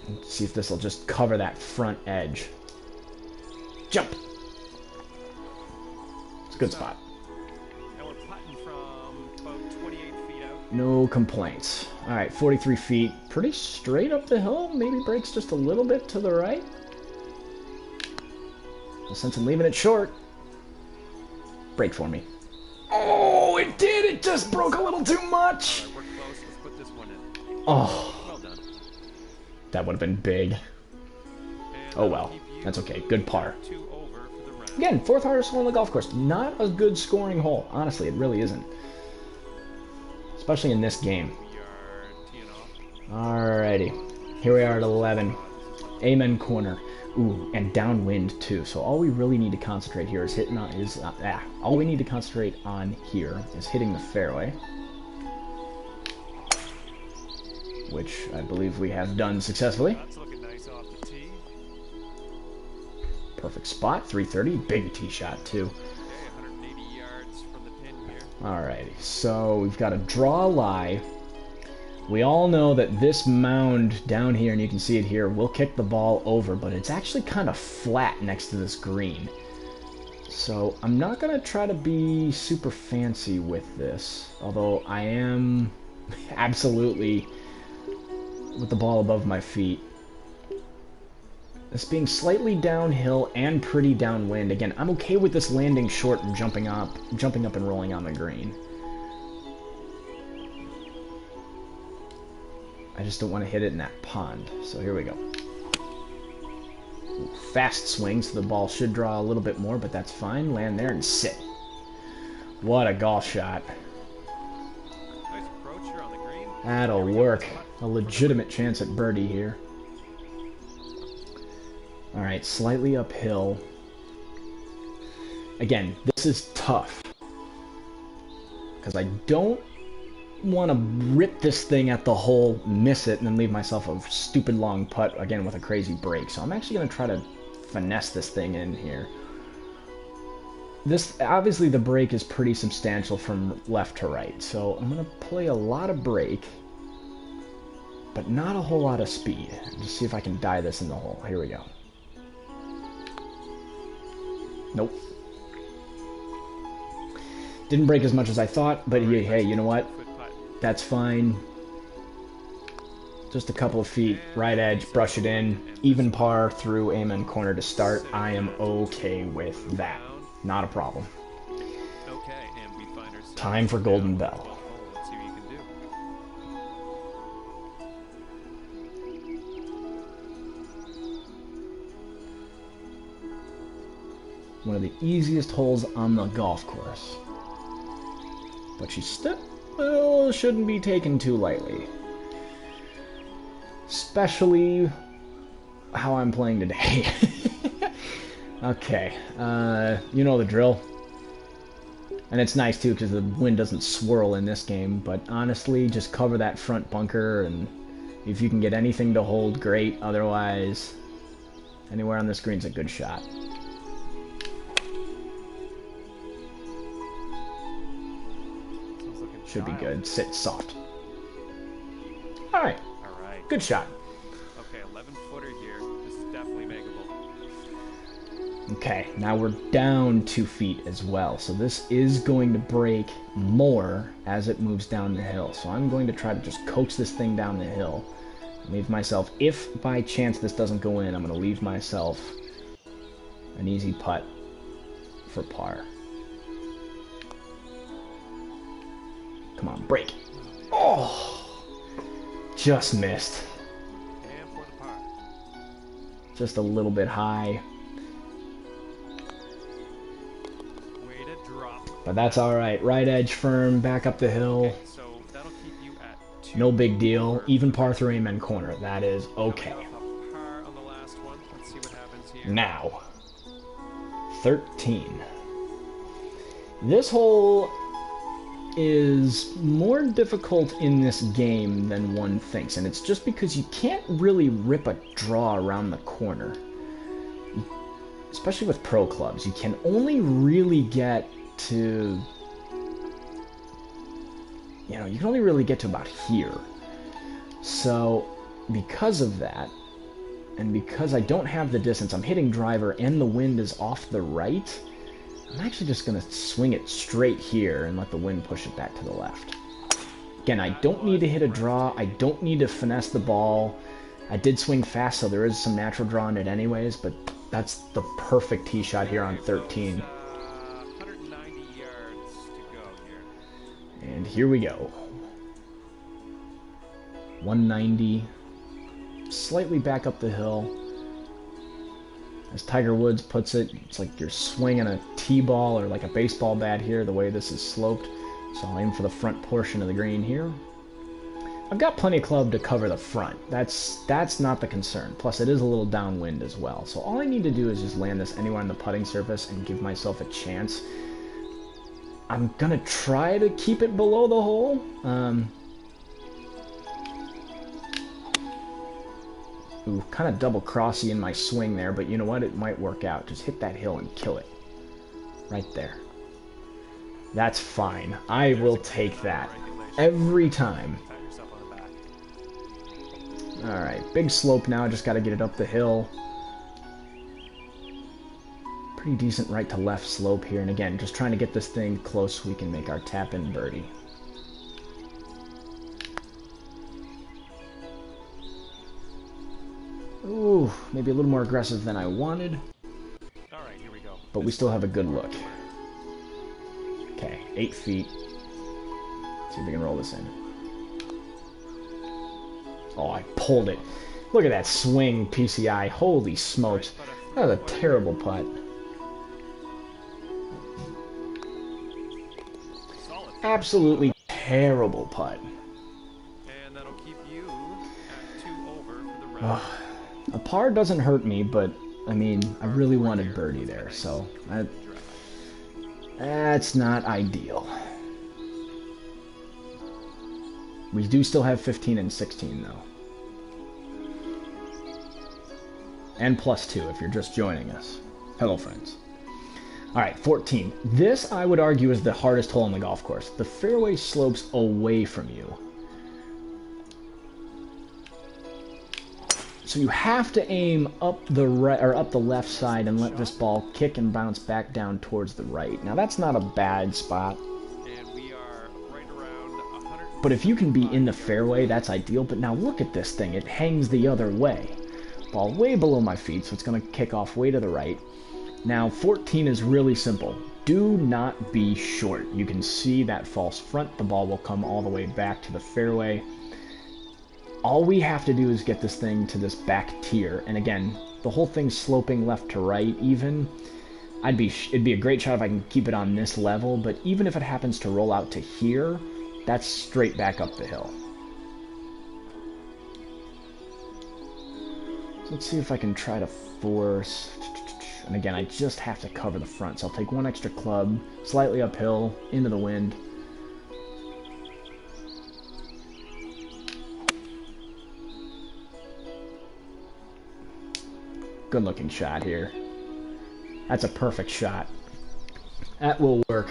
Let's see if this will just cover that front edge. Jump! It's a good spot. And we're putting from about 28 feet out. No complaints. Alright, 43 feet. Pretty straight up the hill. Maybe breaks just a little bit to the right. since I'm leaving it short, break for me. Oh, it did! It just broke a little too much! Alright, we're close. Let's put this one in. Oh, Well done. that would have been big. And Oh well, that's okay. Good par. 2 over for the round. Again, 4th hardest hole on the golf course. Not a good scoring hole. Honestly, it really isn't. Especially in this game. We are teeing off. Alrighty. Here we are at 11. Amen corner. Ooh, and downwind too. So all we really need to concentrate here is hitting on all we need to concentrate on here is hitting the fairway, which I believe we have done successfully. That's looking nice off the tee. Perfect spot, 330, big tee shot too. Okay, 180 yards from the pin here. Alrighty, so we've got to draw a lie. We all know that this mound down here, and you can see it here, will kick the ball over, but it's actually kind of flat next to this green. So I'm not going to try to be super fancy with this, although I am absolutely with the ball above my feet. This being slightly downhill and pretty downwind. Again, I'm okay with this landing short and jumping up and rolling on the green. I just don't want to hit it in that pond. So here we go. Ooh, fast swing, so the ball should draw a little bit more, but that's fine. Land there and sit. What a golf shot. Nice approach here on the green. That'll work. A legitimate chance at birdie here. Alright, slightly uphill. Again, this is tough. Because I don't want to rip this thing at the hole, miss it, and then leave myself a stupid long putt, again, with a crazy break. So I'm actually going to try to finesse this thing in here. This, obviously, the break is pretty substantial from left to right. So I'm going to play a lot of break, but not a whole lot of speed. Just see if I can die this in the hole. Here we go. Nope. Didn't break as much as I thought, but hey, you know what? That's fine. Just a couple of feet, right edge, brush it in. Even par through amen corner to start. I am okay with that. Not a problem. Okay, and we find ourselves Time for golden bell. Let's see what you can do. One of the easiest holes on the golf course. But you still shouldn't be taken too lightly. Especially how I'm playing today. Okay, you know the drill. And it's nice too because the wind doesn't swirl in this game, but honestly, just cover that front bunker, and if you can get anything to hold, great. Otherwise, anywhere on the screen's a good shot. Should be good. Sit soft. Alright. Alright. Good shot. Okay, 11-footer here. This is definitely makeable. Okay, now we're down 2 feet as well. So this is going to break more as it moves down the hill. So I'm going to try to just coax this thing down the hill. Leave myself, if by chance this doesn't go in, I'm going to leave myself an easy putt for par. Come on, break. Oh! Just missed. And for the par. Just a little bit high. Way to drop. But that's alright. Right edge firm, back up the hill. Okay, so that'll keep you at 2. No big deal. Even par through amen corner. That is okay. Now we have a par on the last one. Let's see what happens here. Now, 13. This hole is more difficult in this game than one thinks, and it's just because you can't really rip a draw around the corner. Especially with pro clubs, you can only really get to, you can only really get to about here. So, because of that, and because I don't have the distance, I'm hitting driver and the wind is off the right, I'm actually just going to swing it straight here and let the wind push it back to the left. Again, I don't need to hit a draw. I don't need to finesse the ball. I did swing fast, so there is some natural draw in it anyways, but That's the perfect tee shot here on 13. 190 yards to go here. And here we go. 190. Slightly back up the hill. As Tiger Woods puts it, it's like you're swinging a tee ball or like a baseball bat here, the way this is sloped. So I'll aim for the front portion of the green here. I've got plenty of club to cover the front. That's not the concern. Plus, it is a little downwind as well. So all I need to do is just land this anywhere on the putting surface and give myself a chance. I'm going to try to keep it below the hole. Ooh, kind of double-crossy in my swing there, but you know what? It might work out. Just hit that hill and kill it. Right there. That's fine. I will take that. Every time. Alright, big slope now, just gotta get it up the hill. Pretty decent right to left slope here, and again, just trying to get this thing close so we can make our tap-in birdie. Ooh, maybe a little more aggressive than I wanted. Alright, here we go. But we still have a good look. Okay, 8 feet. Let's see if we can roll this in. Oh, I pulled it. Look at that swing, PCI. Holy smokes. That was a terrible putt. Absolutely terrible putt. And that'll keep you at 2 over for the round. A par doesn't hurt me, but, I mean, I really wanted birdie there, so that's not ideal. We do still have 15 and 16, though. And +2 if you're just joining us. Hello, friends. Alright, 14. This, I would argue, is the hardest hole on the golf course. The fairway slopes away from you. So you have to aim up the right or up the left side and let this ball kick and bounce back down towards the right. Now that's not a bad spot. But if you can be in the fairway, that's ideal. But now look at this thing. It hangs the other way. Ball way below my feet, so it's going to kick off way to the right. Now, 14 is really simple. Do not be short. You can see that false front. The ball will come all the way back to the fairway. All we have to do is get this thing to this back tier. And again, the whole thing's sloping left to right even. It'd be a great shot if I can keep it on this level, but even if it happens to roll out to here, that's straight back up the hill. So let's see if I can try to force... And again, I just have to cover the front. So I'll take one extra club, slightly uphill, into the wind. Good looking shot here. That's a perfect shot. That will work.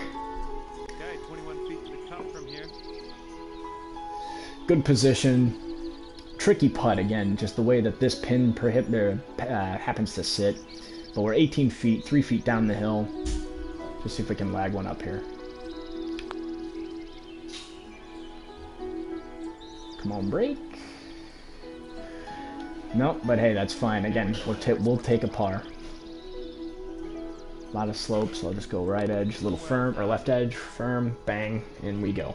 Okay, 21 feet to the cup from here. Good position. Tricky putt again, just the way that this pin happens to sit. But we're 18 feet, 3 feet down the hill. Just see if we can lag one up here. Come on, break. Nope, but hey, that's fine. Again, we'll take a par. A lot of slope, so I'll just go right edge, a little firm, or left edge, firm, bang, in we go.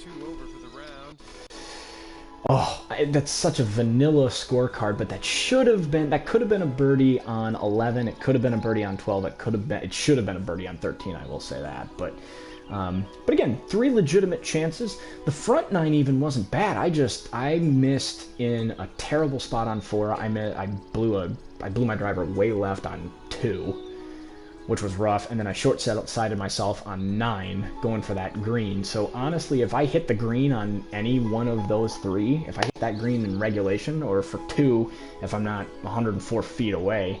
2 over for the round. Oh, that's such a vanilla scorecard, but that could have been a birdie on 11. It could have been a birdie on 12. It should have been a birdie on 13. I will say that, but again, 3 legitimate chances. The front 9 even wasn't bad. I missed in a terrible spot on 4. I blew my driver way left on 2. Which was rough, and then I short-sided myself on 9, going for that green. So honestly, if I hit the green on any one of those 3, if I hit that green in regulation, or for 2, if I'm not 104 feet away,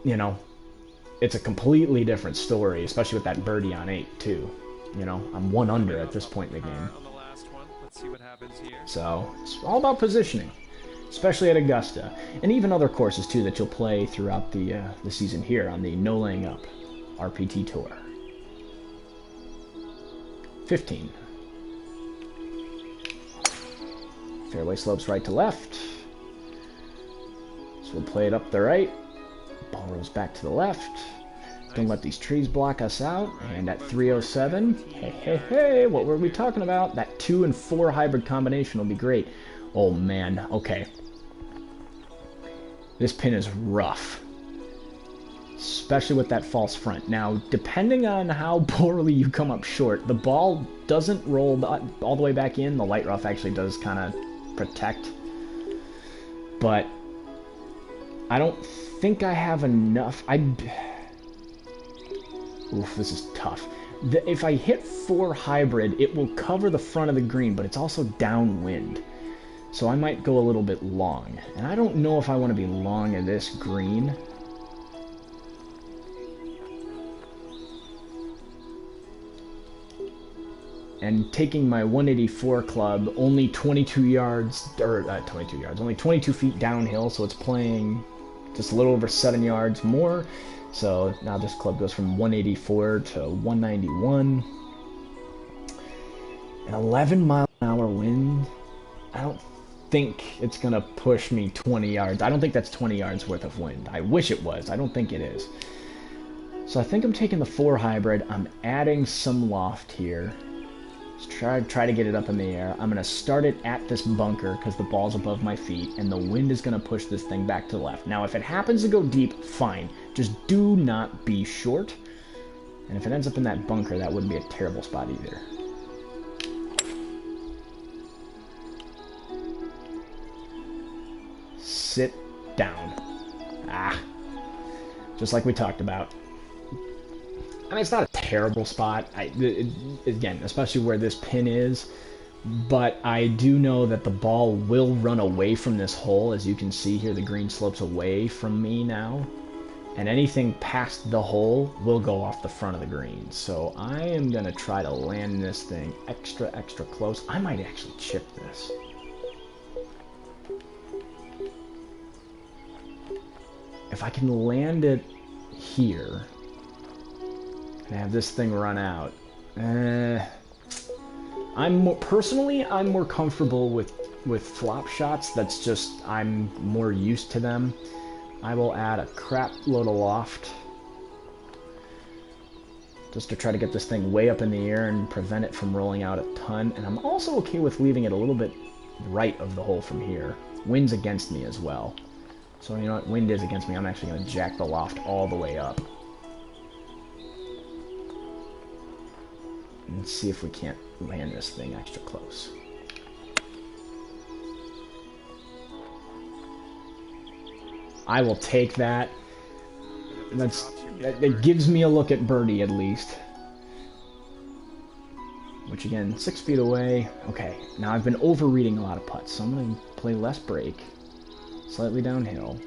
you know, it's a completely different story, especially with that birdie on 8, too. You know, I'm 1 under at this point in the game. On the last one. Let's see what happens here. So, it's all about positioning. Especially at Augusta, and even other courses too that you'll play throughout the season here on the No Laying Up RPT Tour. 15. Fairway slopes right to left, so we'll play it up the right, Ball rolls back to the left. Don't let these trees block us out. And at 307, hey, what were we talking about? That 2 and 4 hybrid combination will be great. Oh man, okay. This pin is rough. Especially with that false front. Now, depending on how poorly you come up short, the ball doesn't roll all the way back in. The light rough actually does kind of protect. But I don't think I have enough. Oof, this is tough. If I hit 4 hybrid, it will cover the front of the green, but it's also downwind. So I might go a little bit long. And I don't know if I want to be long in this green. And taking my 184 club only 22 yards, or 22 yards, only 22 feet downhill, so it's playing just a little over 7 yards more. So now this club goes from 184 to 191. An 11-mile-an-hour wind. I don't think it's going to push me 20 yards. I don't think that's 20 yards worth of wind. I wish it was. I don't think it is. So I think I'm taking the 4 hybrid. I'm adding some loft here. Try to get it up in the air. I'm going to start it at this bunker because the ball's above my feet, and the wind is going to push this thing back to the left. Now, if it happens to go deep, fine. Just do not be short. And if it ends up in that bunker, that wouldn't be a terrible spot either. Sit down. Just like we talked about. I mean, it's not a terrible spot, again, especially where this pin is, but I do know that the ball will run away from this hole. As you can see here, the green slopes away from me now, and anything past the hole will go off the front of the green. So I am going to try to land this thing extra close. I might actually chip this. If I can land it here and have this thing run out, personally I'm more comfortable with flop shots. That's just, I'm more used to them. I will add a crap load of loft just to try to get this thing way up in the air and prevent it from rolling out a ton. And I'm also okay with leaving it a little bit right of the hole from here. Wind's against me as well. So you know what, wind is against me. I'm actually going to jack the loft all the way up. And see if we can't land this thing extra close. I will take that. That gives me a look at birdie at least. Which again, 6 feet away. Okay, now I've been overreading a lot of putts, so I'm going to play less break. Slightly downhill.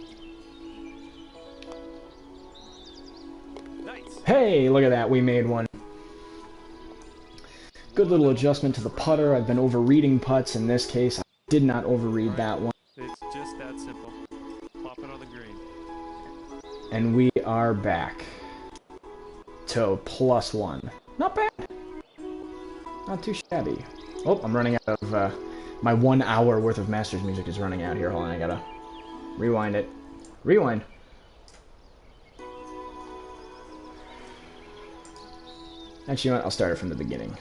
Nice. Hey, look at that, we made one. Good little adjustment to the putter. I've been overreading putts. In this case, I did not overread that one. It's just that simple. Pop it on the green. And we are back to +1. Not bad. Not too shabby. Oh, I'm running out of, my 1 hour worth of Masters music is running out here. Hold on, I gotta rewind it. Rewind. Actually, you know what? I'll start it from the beginning.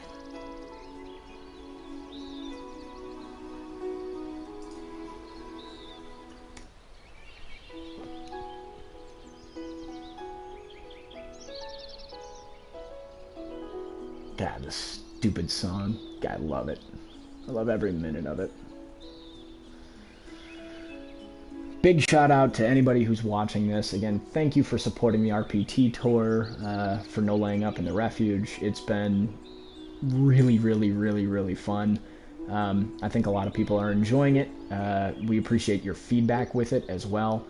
God, this stupid song. God, I love it. I love every minute of it. Big shout out to anybody who's watching this. Again, thank you for supporting the RPT tour, for no laying up in the refuge. It's been really fun. I think a lot of people are enjoying it. We appreciate your feedback with it as well.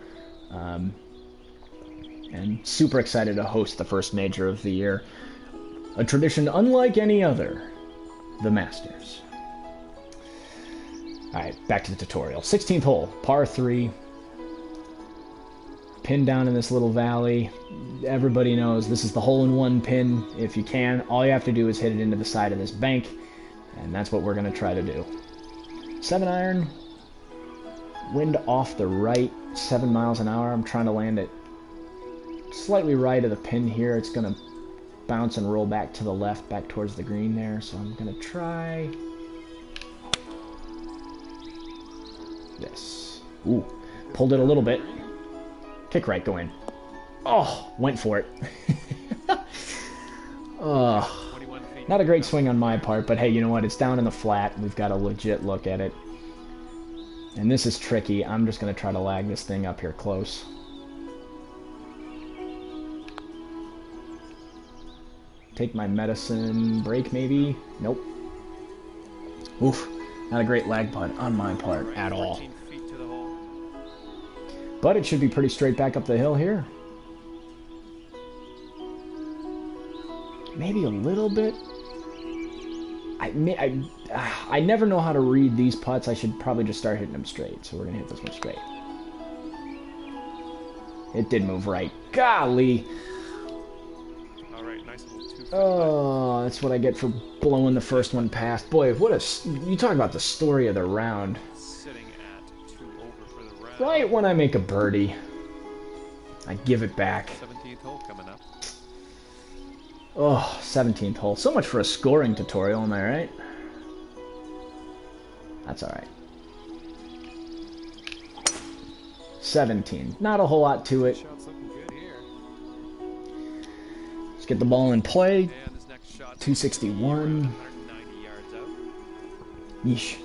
And super excited to host the first major of the year. A tradition unlike any other, the Masters. Alright, back to the tutorial. 16th hole, par 3. Pin down in this little valley. Everybody knows this is the hole-in-one pin. If you can, all you have to do is hit it into the side of this bank, and that's what we're going to try to do. 7 iron, wind off the right, 7 miles an hour. I'm trying to land it slightly right of the pin here. It's going to bounce and roll back to the left, back towards the green there. So I'm going to try this. Ooh, pulled it a little bit. Kick right, go in. Oh, went for it. Not a great swing on my part, but hey, you know what? It's down in the flat. We've got a legit look at it. And this is tricky. I'm just going to try to lag this thing up here close. Take my medicine break, maybe? Nope. Oof. Not a great lag putt on my part at all. But it should be pretty straight back up the hill here. Maybe a little bit. I never know how to read these putts. I should probably just start hitting them straight. So we're going to hit this one straight. It did move right. Golly. All right, nice little 2-foot. Oh, that's what I get for blowing the first one past. Boy, what a... You talk about the story of the round. Sitting at 2 over for the round. Right when I make a birdie, I give it back. 17th hole coming up. Oh, 17th hole. So much for a scoring tutorial, am I right? That's alright. 17. Not a whole lot to it. Shot's looking good here. Let's get the ball in play. And this next shot 261. 190 yards out. Yeesh.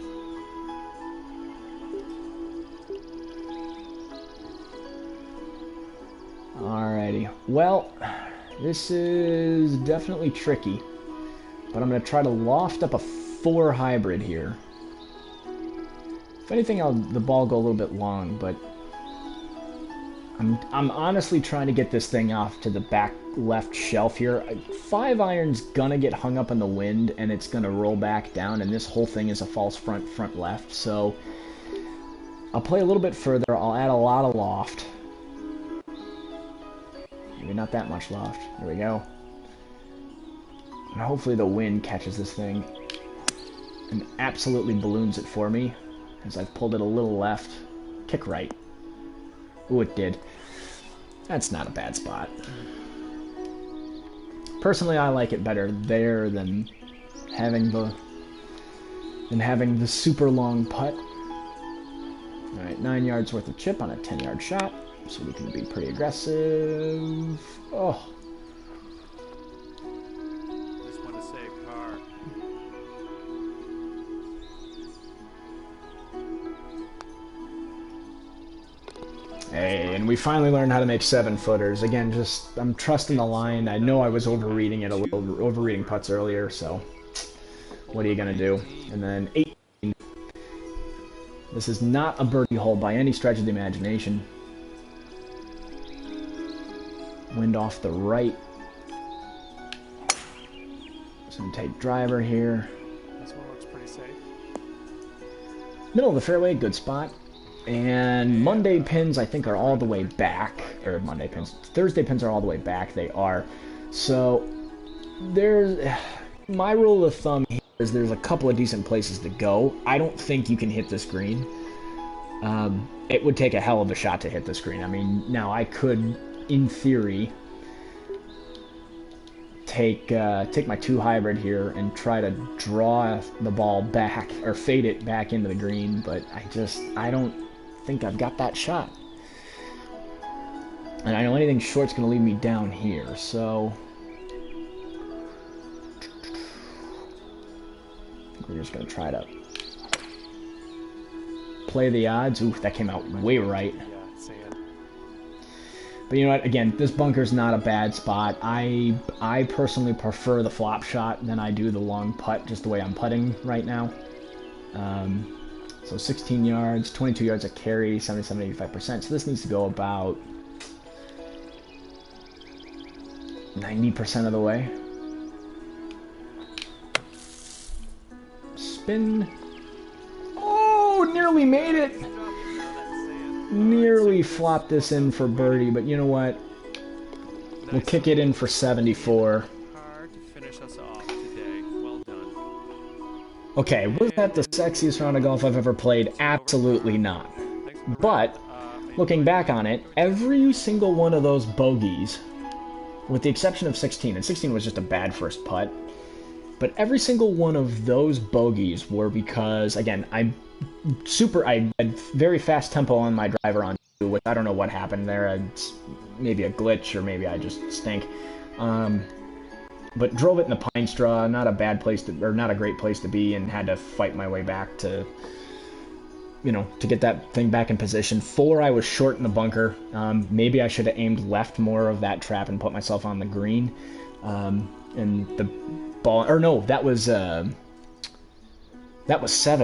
Alrighty. Well, this is definitely tricky. But I'm going to try to loft up a 4 hybrid here. If anything, the ball go a little bit long, but I'm honestly trying to get this thing off to the back left shelf here. 5 iron's gonna get hung up in the wind, and it's gonna roll back down, and this whole thing is a false front left. So I'll play a little bit further. I'll add a lot of loft. Maybe not that much loft. There we go. And hopefully the wind catches this thing and absolutely balloons it for me, as I've pulled it a little left. Kick right. Ooh, it did. That's not a bad spot. Personally, I like it better there than having the super long putt. Alright, 9 yards worth of chip on a 10-yard shot, so we can be pretty aggressive. Oh. Just want to save par. Hey, and we finally learned how to make 7-footers. Again, I'm trusting the line. I know I was overreading it a little, overreading putts earlier, so what are you gonna do? And then 18. This is not a birdie hole by any stretch of the imagination. Wind off the right. Just gonna take driver here. This one looks pretty safe. Middle of the fairway, good spot. And Monday pins, I think, are all the way back. Or Monday pins. Thursday pins are all the way back. They are. So, my rule of thumb here is there's a couple of decent places to go. I don't think you can hit this green. It would take a hell of a shot to hit this green. I mean, now I could, in theory, take my 2 hybrid here and try to draw the ball back, or fade it back into the green, but I don't think I've got that shot. And I know anything short's going to leave me down here, so we're just going to try to play the odds. Ooh, that came out way right. Yeah, sand. But you know what? Again, this bunker's not a bad spot. I personally prefer the flop shot than I do the long putt, just the way I'm putting right now. So 16 yards, 22 yards a carry, 77, 85%. So this needs to go about 90% of the way. Spin. Oh, nearly made it. Nearly flopped this in for birdie, but you know what? We'll kick it in for 74. Hard to finish us off today. Well done. Okay, was that the sexiest round of golf I've ever played? Absolutely not. But looking back on it, every single one of those bogeys, with the exception of 16, and 16 was just a bad first putt, but every single one of those bogeys were because, again, I had very fast tempo on my driver on 2, which I don't know what happened there. It's maybe a glitch, or maybe I just stink. But drove it in the pine straw, not a bad place to, or not a great place to be, and had to fight my way back to, to get that thing back in position. 4, I was short in the bunker. Maybe I should have aimed left more of that trap and put myself on the green. And the ball, or no, that was 7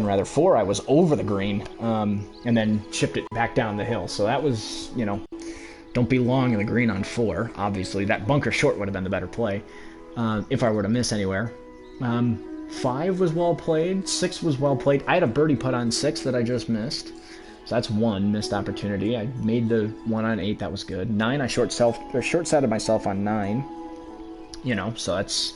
rather. 4, I was over the green, and then chipped it back down the hill. So that was, don't be long in the green on 4. Obviously, that bunker short would have been the better play. If I were to miss anywhere. 5 was well played. 6 was well played. I had a birdie putt on 6 that I just missed. So that's 1 missed opportunity. I made the 1 on 8. That was good. 9, I short-sided myself on 9. So that's...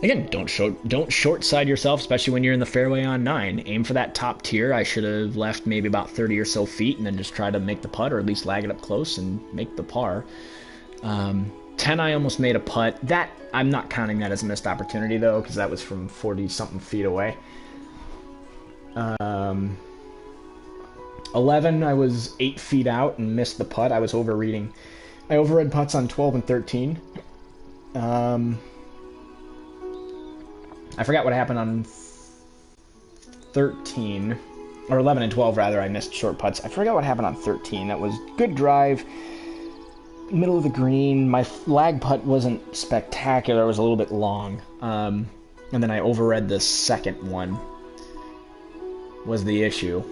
Again, don't short-side yourself, especially when you're in the fairway on 9. Aim for that top tier. I should have left maybe about 30 or so feet and then just try to make the putt, or at least lag it up close and make the par. 10, I almost made a putt. That, I'm not counting that as a missed opportunity, though, because that was from 40-something feet away. 11, I was 8 feet out and missed the putt. I was overreading. I overread putts on 12 and 13. I forgot what happened on 13, or 11 and 12, rather. I missed short putts. I forgot what happened on 13. That was good drive. Middle of the green. My lag putt wasn't spectacular. It was a little bit long. And then I overread the second one was the issue.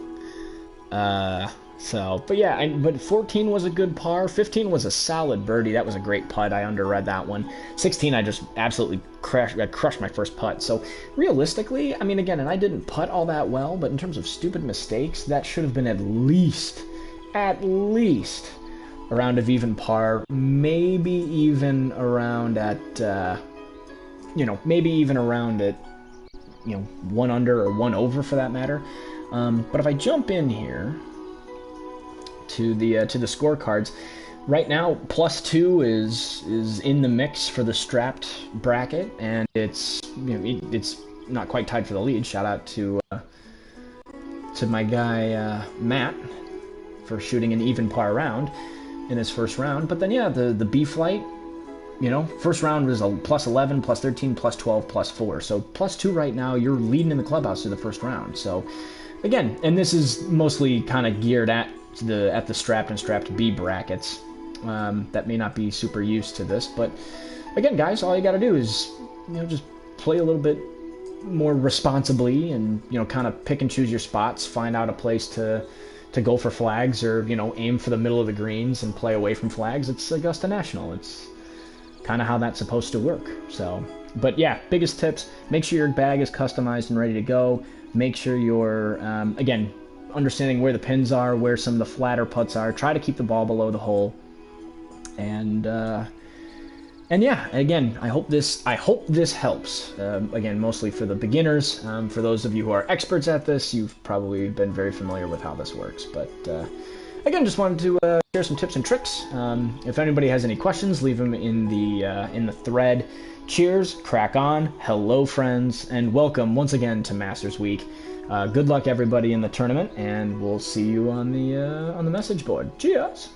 But yeah, but 14 was a good par. 15 was a solid birdie. That was a great putt. I underread that one. 16, I just absolutely crushed my first putt. So realistically, I mean, again, and I didn't putt all that well, but in terms of stupid mistakes, that should have been at least a round of even par, maybe even around at, maybe even around at, 1 under or 1 over for that matter. But if I jump in here to the scorecards, right now +2 is in the mix for the strapped bracket, and it's it's not quite tied for the lead. Shout out to my guy Matt for shooting an even par round in his first round. But then yeah, the B flight, first round was a +11, +13, +12, +4. So +2 right now, you're leading in the clubhouse through the first round. So again, and this is mostly kind of geared at the strapped and strapped B brackets. That may not be super used to this, but again, guys, all you got to do is just play a little bit more responsibly, and kind of pick and choose your spots. Find out a place to go for flags, or aim for the middle of the greens and play away from flags. It's Augusta National. It's kind of how that's supposed to work. So, but yeah, biggest tips: make sure your bag is customized and ready to go. Make sure you're again understanding where the pins are, where some of the flatter putts are. Try to keep the ball below the hole. And yeah, again, I hope this helps. Again, mostly for the beginners. For those of you who are experts at this, you've probably been very familiar with how this works. But again, just wanted to share some tips and tricks. If anybody has any questions, leave them in the thread. Cheers, crack on, hello friends, and welcome once again to Masters Week. Good luck everybody in the tournament, and we'll see you on the message board. Cheers!